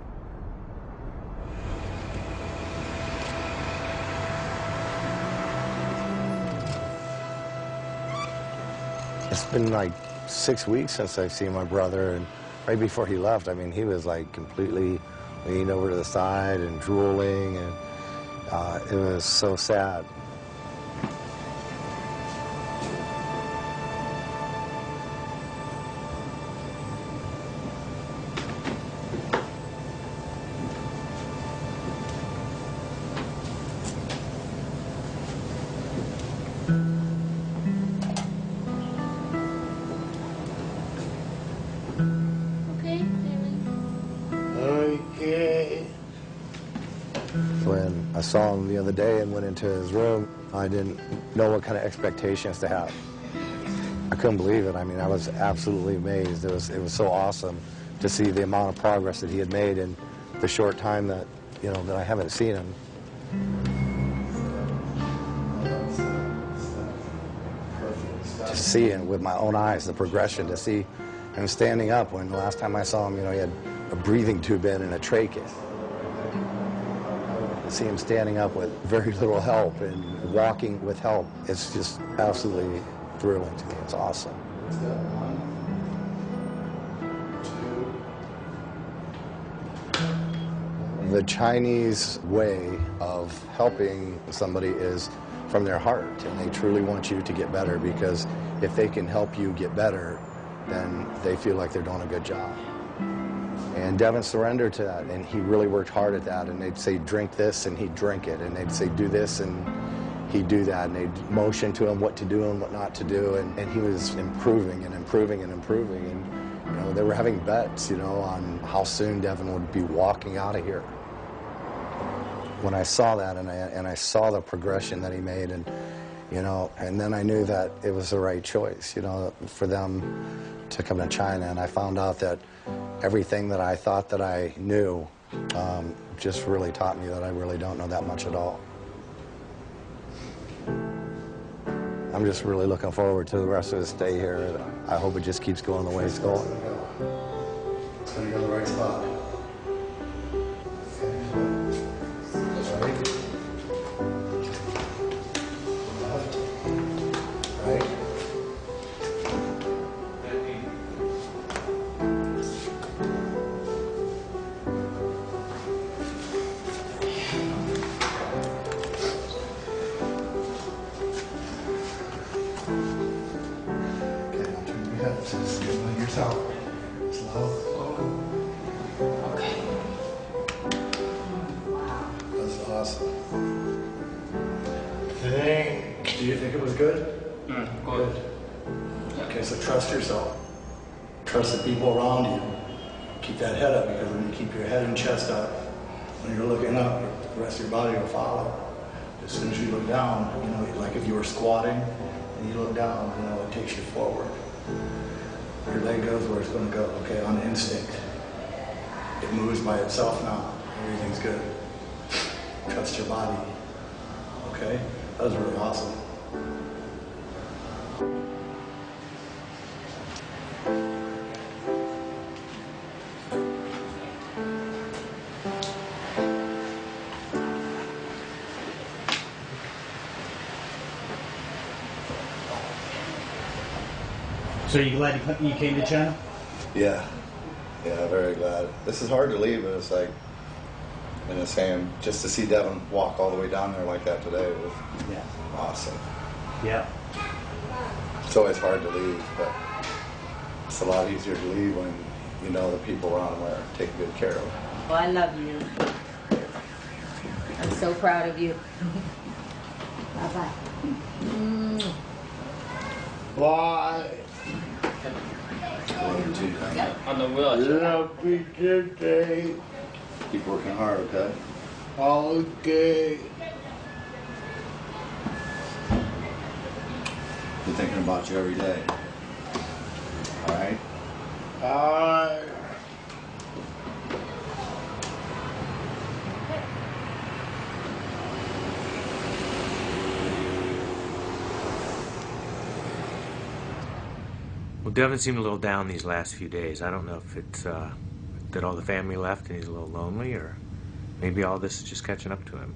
It's been like 6 weeks since I've seen my brother, and right before he left, I mean, he was like completely leaned over to the side and drooling, and it was so sad. When I saw him the other day and went into his room, I didn't know what kind of expectations to have. I couldn't believe it. I mean, I was absolutely amazed. It was so awesome to see the amount of progress that he had made in the short time that, you know, that I haven't seen him. To see it with my own eyes, the progression, to see him standing up when the last time I saw him, you know, he had a breathing tube in and a trachea. To see him standing up with very little help and walking with help, it's just absolutely thrilling to me. It's awesome. The Chinese way of helping somebody is from their heart, and they truly want you to get better, because if they can help you get better, then they feel like they're doing a good job. And Devin surrendered to that, and he really worked hard at that. And they'd say, drink this, and he'd drink it. And they'd say, do this, and he'd do that. And they'd motion to him what to do and what not to do. And he was improving and improving and improving. And, you know, they were having bets, you know, on how soon Devin would be walking out of here. When I saw that, and I saw the progression that he made, and, you know, and then I knew that it was the right choice, you know, for them to come to China. And I found out that everything that I thought that I knew just really taught me that I really don't know that much at all. I'm just really looking forward to the rest of his stay here. I hope it just keeps going the way it's going. It's going to go to the right spot. Just give it yourself. Slow. Okay. That's awesome. Do you think it was good? Good. Okay, so trust yourself. Trust the people around you. Keep that head up, because when you keep your head and chest up, when you're looking up, the rest of your body will follow. As soon as you look down, you know, like if you were squatting and you look down, you know, it takes you forward. Your leg goes where it's going to go, okay, on instinct. It moves by itself now. Everything's good. Trust your body. Okay? That was really awesome. So you glad you came to China? Yeah. Yeah, very glad. This is hard to leave, but it's like, in the same, just to see Devin walk all the way down there like that today was awesome. Yeah. It's always hard to leave, but it's a lot easier to leave when you know the people around him are taking good care of him. Well, I love you. I'm so proud of you. Bye-bye. Bye. On the wheelchair. Love you today. Keep working hard, okay? Okay. Been thinking about you every day. All right? Bye. Well, Devin seemed a little down these last few days. I don't know if it's that all the family left and he's a little lonely, or maybe all this is just catching up to him.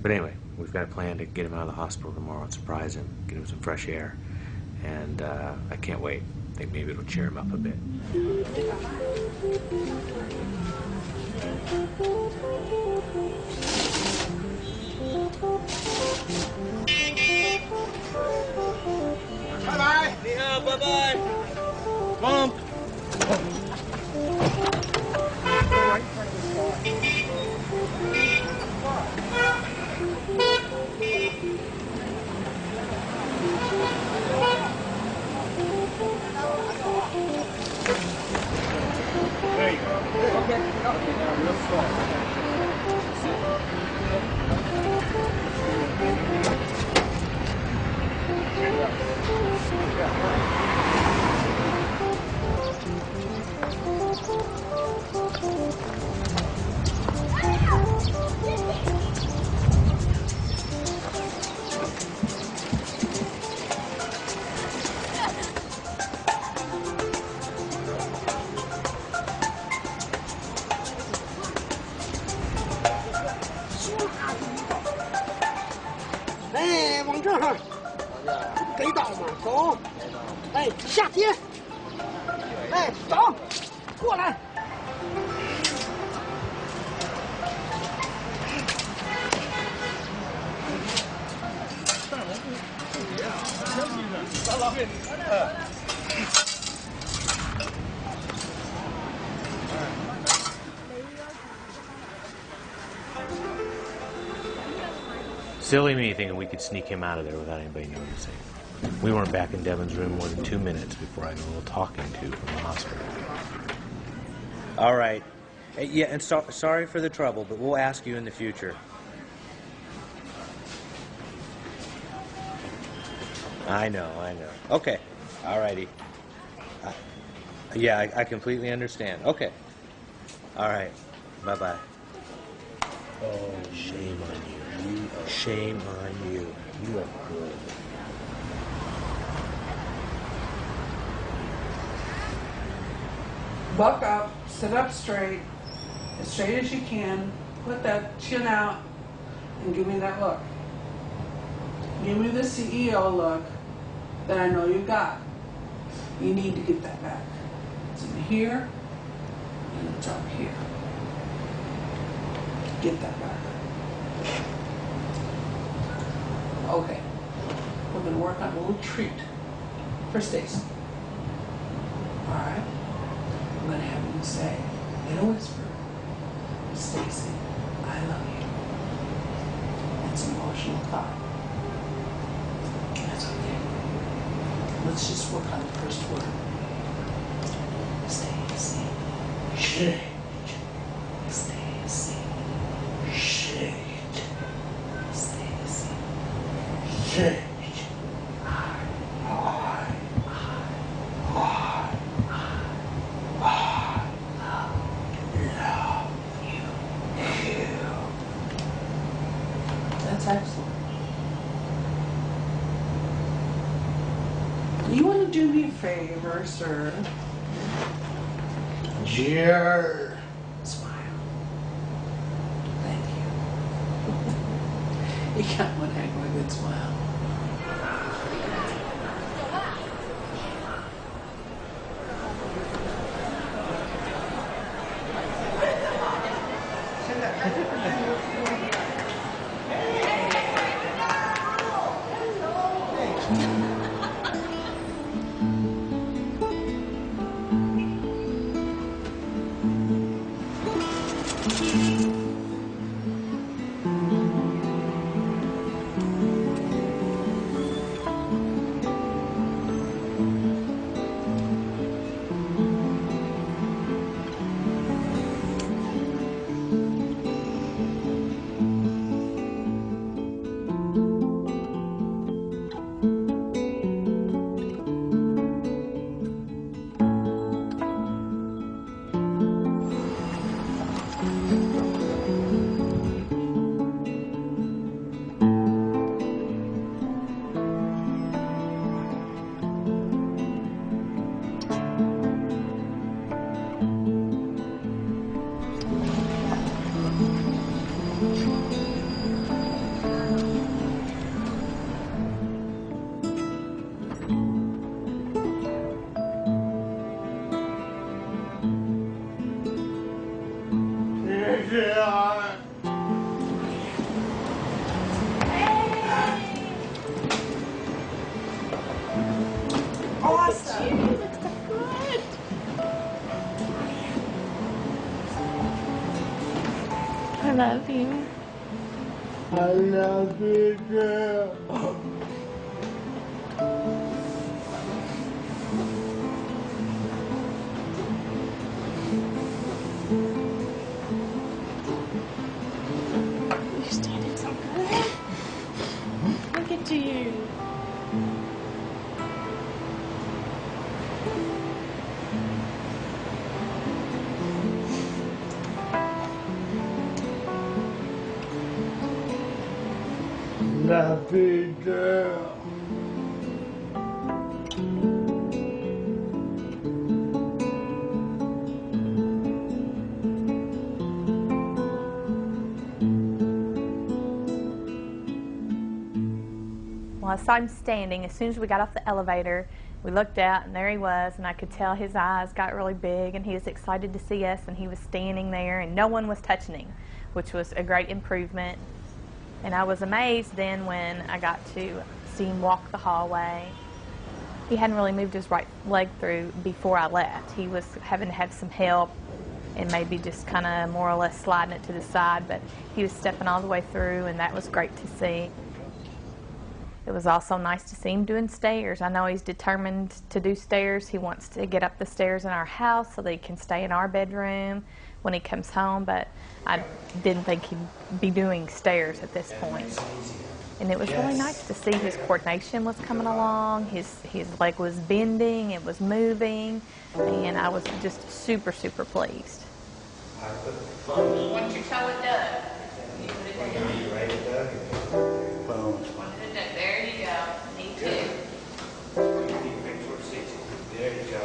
But anyway, we've got a plan to get him out of the hospital tomorrow and surprise him, get him some fresh air, and I can't wait. I think maybe it'll cheer him up a bit. Bye-bye. Yeah, bye-bye. Bump. There you go. Okay. Real slow.哎，往这儿，给倒嘛，走。哎，下贴。哎，走，过来。Silly me thinking we could sneak him out of there without anybody noticing. We weren't back in Devin's room more than 2 minutes before I got a little talking to from the hospital. All right. Yeah, and sorry for the trouble, but we'll ask you in the future. I know. Okay. All righty. Yeah, I completely understand. Okay. All right. Bye-bye. Oh, shame on you. Shame on you. You are good. Buck up, sit up straight, as straight as you can. Put that chin out and give me that look. Give me the CEO look that I know you got. You need to get that back. It's in here and it's up here. Get that back. Okay. We're going to work on a little treat for Stacy. All right? I'm going to have you say, in a whisper, Stacy, I love you. It's an emotional thought. That's okay. Let's just work on the first word. Stacy. Shit. Stacy. Shit. Stacy. Shit. I love You want to do me a favor, sir? Cheers. Smile. Thank you. You got one heck of a good smile. Awesome. I love you. I love you, girl. You're standing so good. Look at you. Love you, girl. Well, I saw him standing. As soon as we got off the elevator, we looked out, and there he was, and I could tell his eyes got really big, and he was excited to see us, and he was standing there, and no one was touching him, which was a great improvement. And I was amazed then when I got to see him walk the hallway. He hadn't really moved his right leg through before I left. He was having to have some help and maybe just kind of more or less sliding it to the side, but he was stepping all the way through, and that was great to see. It was also nice to see him doing stairs. I know he's determined to do stairs. He wants to get up the stairs in our house so that he can stay in our bedroom when he comes home, but I didn't think he'd be doing stairs at this point. And it was really nice to see his coordination was coming along, his leg was bending, it was moving, and I was just super, super pleased. Once your toe is done, you put it down. You write it down? There you go. Me too. There you go.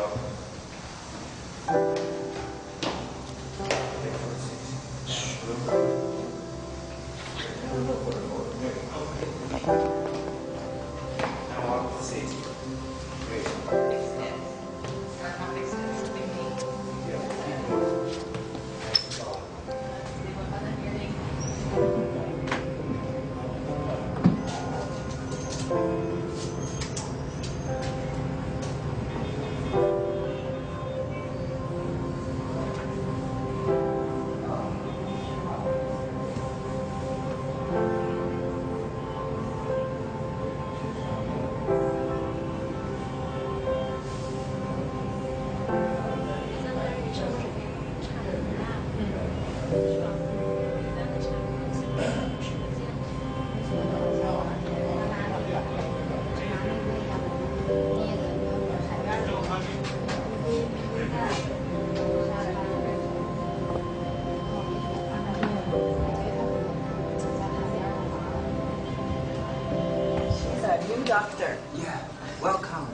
Doctor. Yeah, welcome.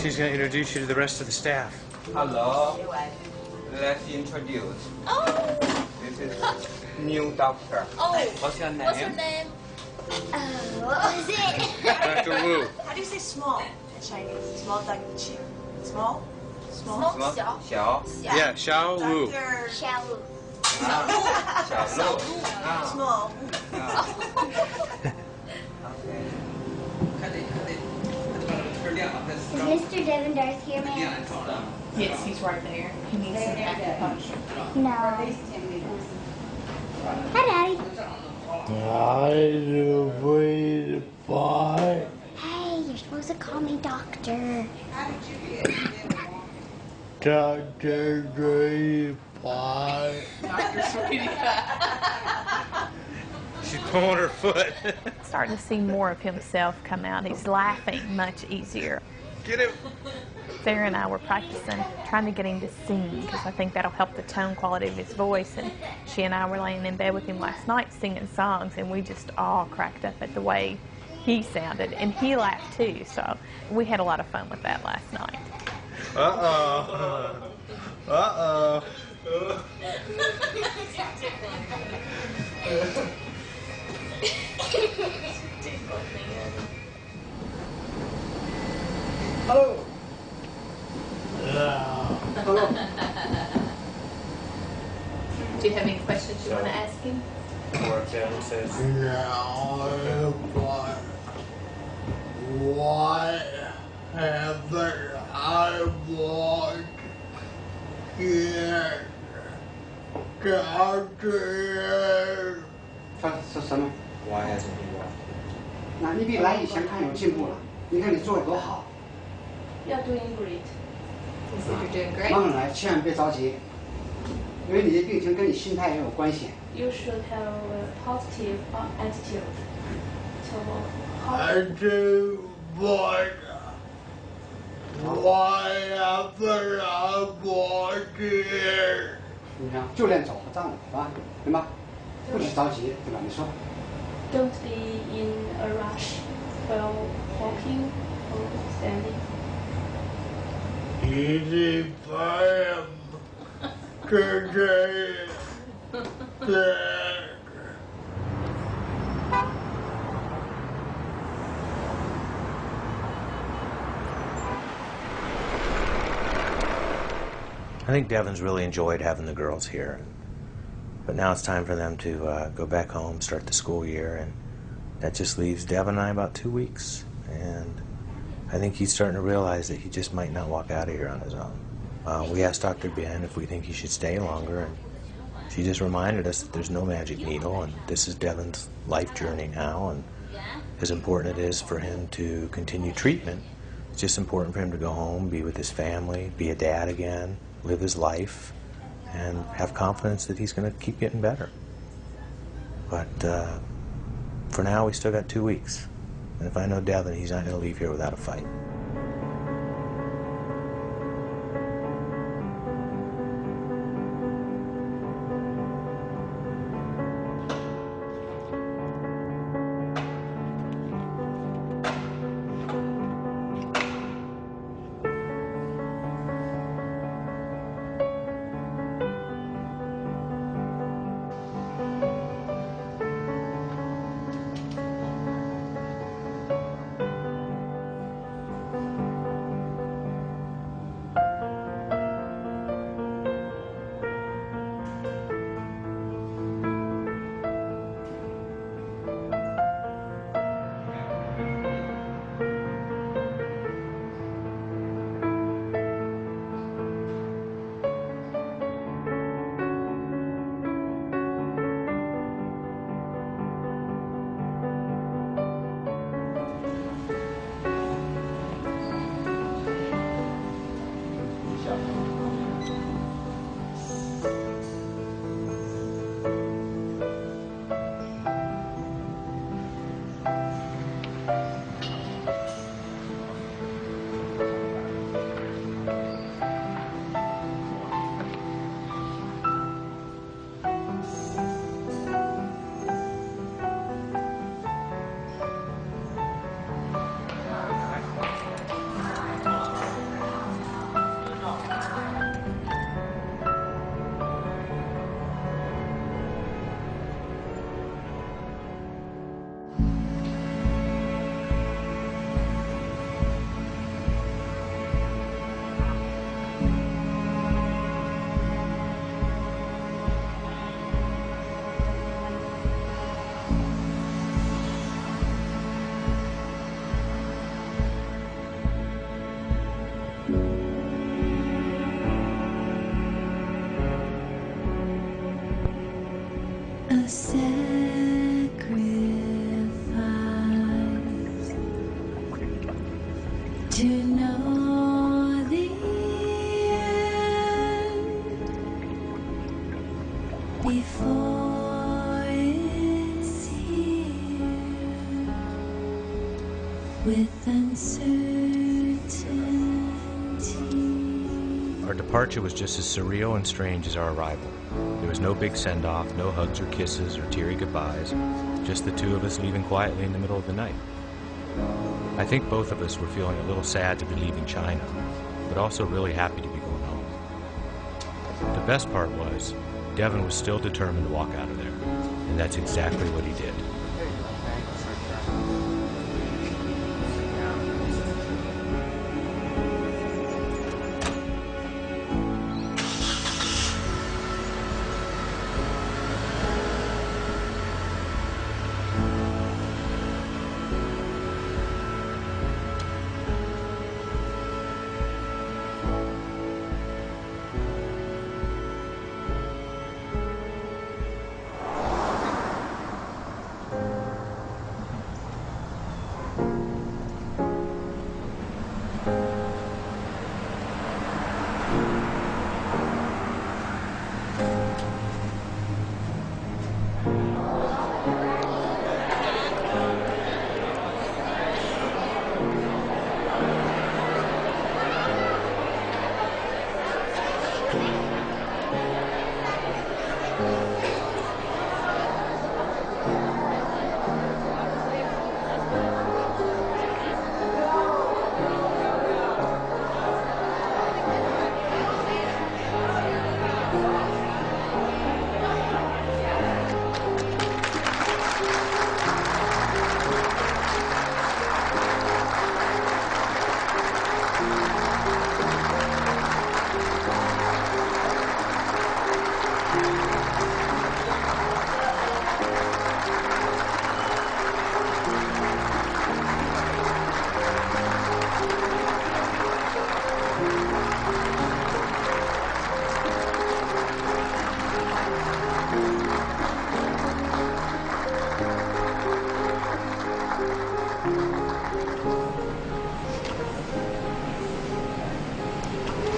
She's going to introduce you to the rest of the staff. Hello. Let's introduce. Oh. This is new doctor. Oh. What's your name? What's your name? What was it? Dr. Wu. How do you say small in Chinese? Small like chi. Small? Small? Small? Xiao. Xiao. Yeah, Xiao Wu. Dr. Xiao Wu. Xiao Lu. Small. Is Mr. Devin Darth here, ma'am? Yes, he's right there. He needs some acupuncture. No. Hi, Daddy. Hey, you're supposed to call me doctor. Dr. Dre Pie. Dr. Sweetie Pie. She's pulling her foot. Starting to see more of himself come out. He's laughing much easier. Get him. Sarah and I were practicing, trying to get him to sing, because I think that'll help the tone quality of his voice. And she and I were laying in bed with him last night singing songs, and we just all cracked up at the way he sounded. And he laughed too, so we had a lot of fun with that last night. Uh-oh. Uh-oh. Hello. Do you have any questions you want to ask him? What haven't I watched yet? Doctor. 说什么 Why hasn't he walked? 那你比来以前看有进步了，你看你做的多好。 You're doing great. He said you're doing great. 慢慢来，千万别着急，因为你的病情跟你心态也有关系。 You should have a positive attitude. I do what? Why haven't I watched it? 你看，就练走和站着，是吧？对吧？不许着急，对吧？你说。 Don't be in a rush while walking or standing. Easy for him today. I think Devin's really enjoyed having the girls here. But now it's time for them to go back home, start the school year, and that just leaves Devin and I about 2 weeks. And I think he's starting to realize that he just might not walk out of here on his own. We asked Dr. Ben if we think he should stay longer, and she just reminded us that there's no magic needle, and this is Devin's life journey now, and as important it is for him to continue treatment, it's just important for him to go home, be with his family, be a dad again, live his life, and have confidence that he's going to keep getting better. But for now, we still got 2 weeks. And if I know Devin, he's not going to leave here without a fight. a sacrifice to know the end before it's here with uncertainty. Our departure was just as surreal and strange as our arrival. There was no big send-off, no hugs or kisses or teary goodbyes, just the two of us leaving quietly in the middle of the night. I think both of us were feeling a little sad to be leaving China, but also really happy to be going home. The best part was, Devin was still determined to walk out of there, and that's exactly what he did.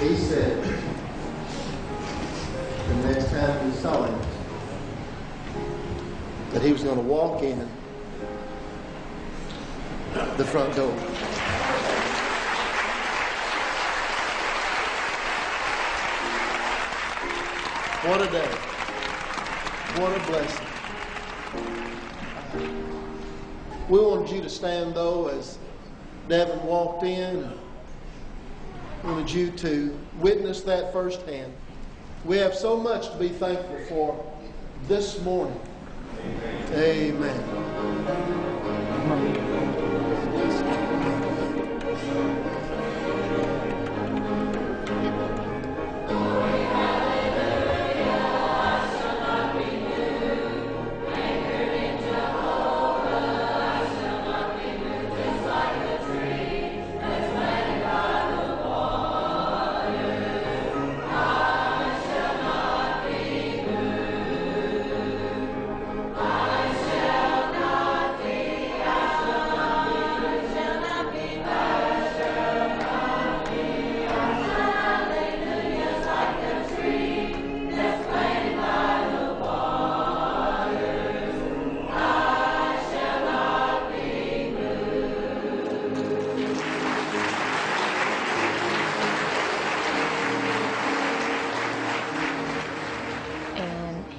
He said the next time we saw him that he was going to walk in the front door. What a day. What a blessing. We wanted you to stand, though, as Devin walked in. Wanted you to witness that firsthand. We have so much to be thankful for this morning. Amen.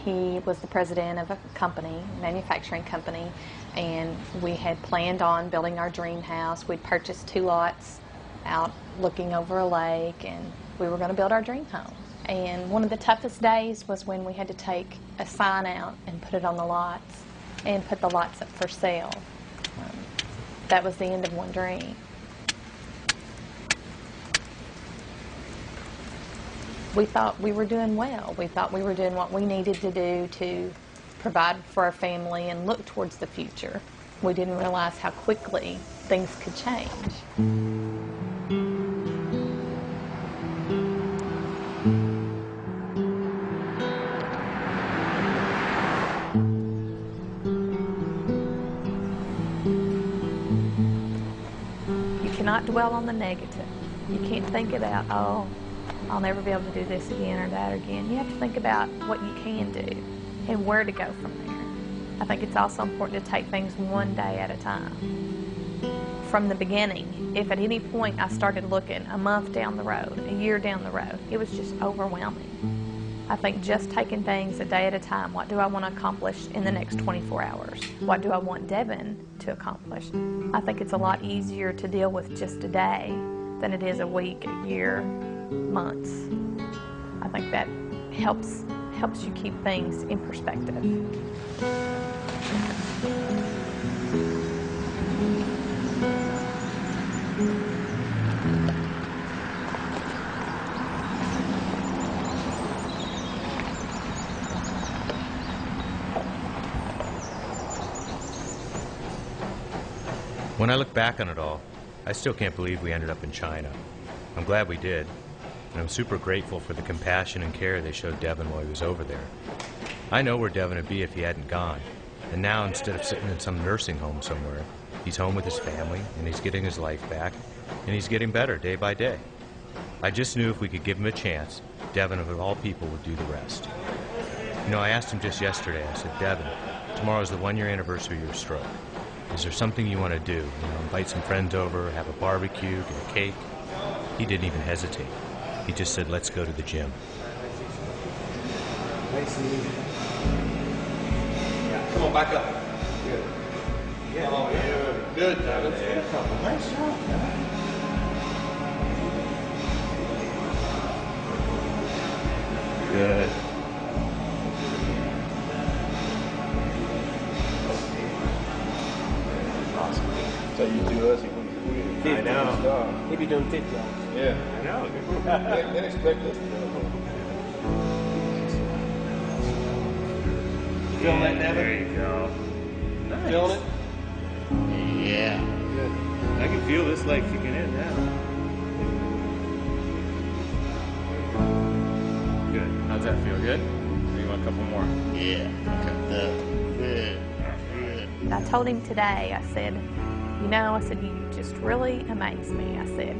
He was the president of a company, manufacturing company, and we had planned on building our dream house. We'd purchased 2 lots out looking over a lake, and we were going to build our dream home. And one of the toughest days was when we had to take a sign out and put it on the lots and put the lots up for sale. That was the end of one dream. We thought we were doing well. We thought we were doing what we needed to do to provide for our family and look towards the future. We didn't realize how quickly things could change. cannot dwell on the negative. You can't think about, oh, I'll never be able to do this again or that again. You have to think about what you can do and where to go from there. I think it's also important to take things one day at a time. From the beginning, if at any point I started looking a month down the road, a year down the road, it was just overwhelming. I think just taking things a day at a time. What do I want to accomplish in the next 24 hours? What do I want Devin to accomplish? I think it's a lot easier to deal with just a day than it is a week, a year, months. I think that helps you keep things in perspective. When I look back on it all, I still can't believe we ended up in China. I'm glad we did, and I'm super grateful for the compassion and care they showed Devin while he was over there. I know where Devin would be if he hadn't gone, and now instead of sitting in some nursing home somewhere, he's home with his family, and he's getting his life back, and he's getting better day by day. I just knew if we could give him a chance, Devin, of all people, would do the rest. You know, I asked him just yesterday, I said, Devin, tomorrow's the 1-year anniversary of your stroke. Is there something you want to do? You know, invite some friends over, have a barbecue, get a cake? He didn't even hesitate. He just said, let's go to the gym. Nice and easy. Yeah, come on, back up. Good. Yeah. Oh, yeah. Good, Devin. Nice job, man. Good. So you do us, he wouldn't do it. I know. He'd be doing 50 hours. Yeah. I know. Didn't expect this. Feeling that, Devin? There you go. Nice. Feeling it? Yeah. Good. I can feel this leg kicking in now. Good. How's that feel? Good? Or you want a couple more? Yeah. Okay. I told him today, I said, you know, I said, you just really amaze me. I said,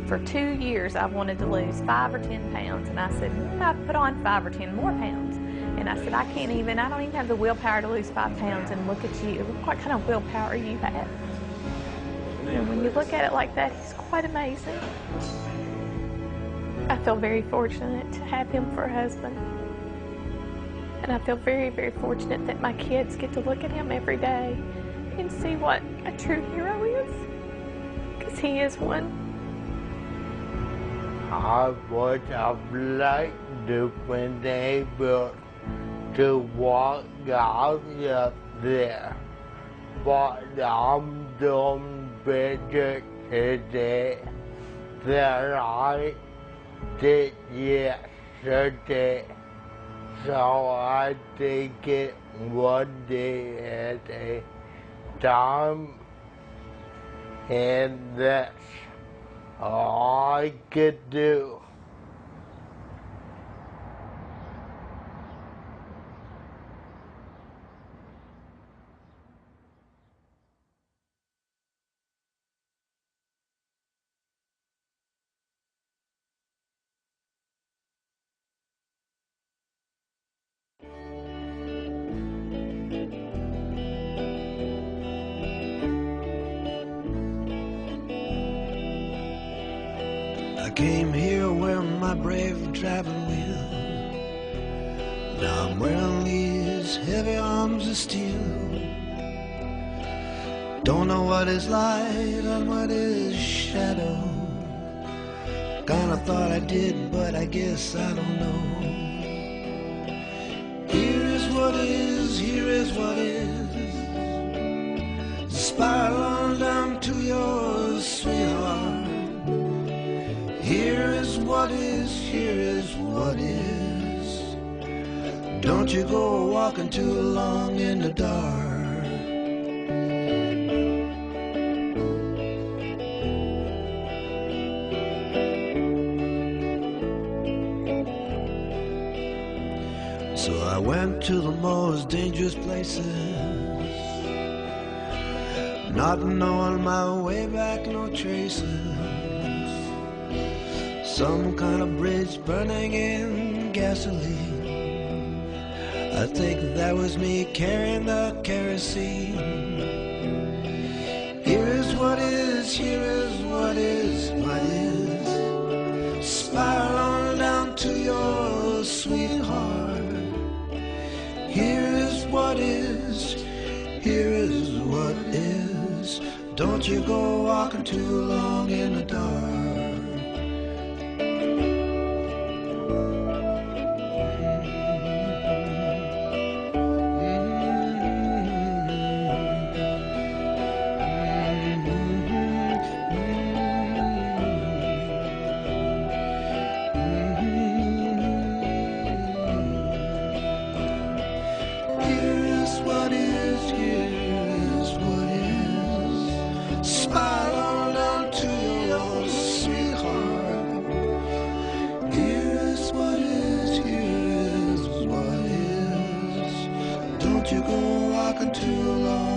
for 2 years I've wanted to lose 5 or 10 pounds. And I said, I've put on 5 or 10 more pounds. And I said, I don't even have the willpower to lose 5 pounds. And look at you. What kind of willpower you have? And when you look at it like that, he's quite amazing. I feel very fortunate to have him for a husband. And I feel very, very fortunate that my kids get to look at him every day and see what a true hero is. Because he is one. I would have liked to been able to walk out of there, but I'm doing better today than I did yesterday. So I take it one day at a time, and that's all I could do. I came here wearing my brave traveling wheel. Now I'm wearing these heavy arms of steel. Don't know what is light and what is shadow. Kinda thought I did, but I guess I don't know. Here is what is, here is what is. Spiral on down to your sweetheart. Here is what is, here is what is. Don't you go walking too long in the dark. So I went to the most dangerous places. not knowing my way back, no traces. Some kind of bridge burning in gasoline. I think that was me carrying the kerosene. Here is what is, here is what is, what is. Spiral on down to your sweetheart. Here is what is, here is what is. Don't you go walking too long in the dark. Don't you go walking too long.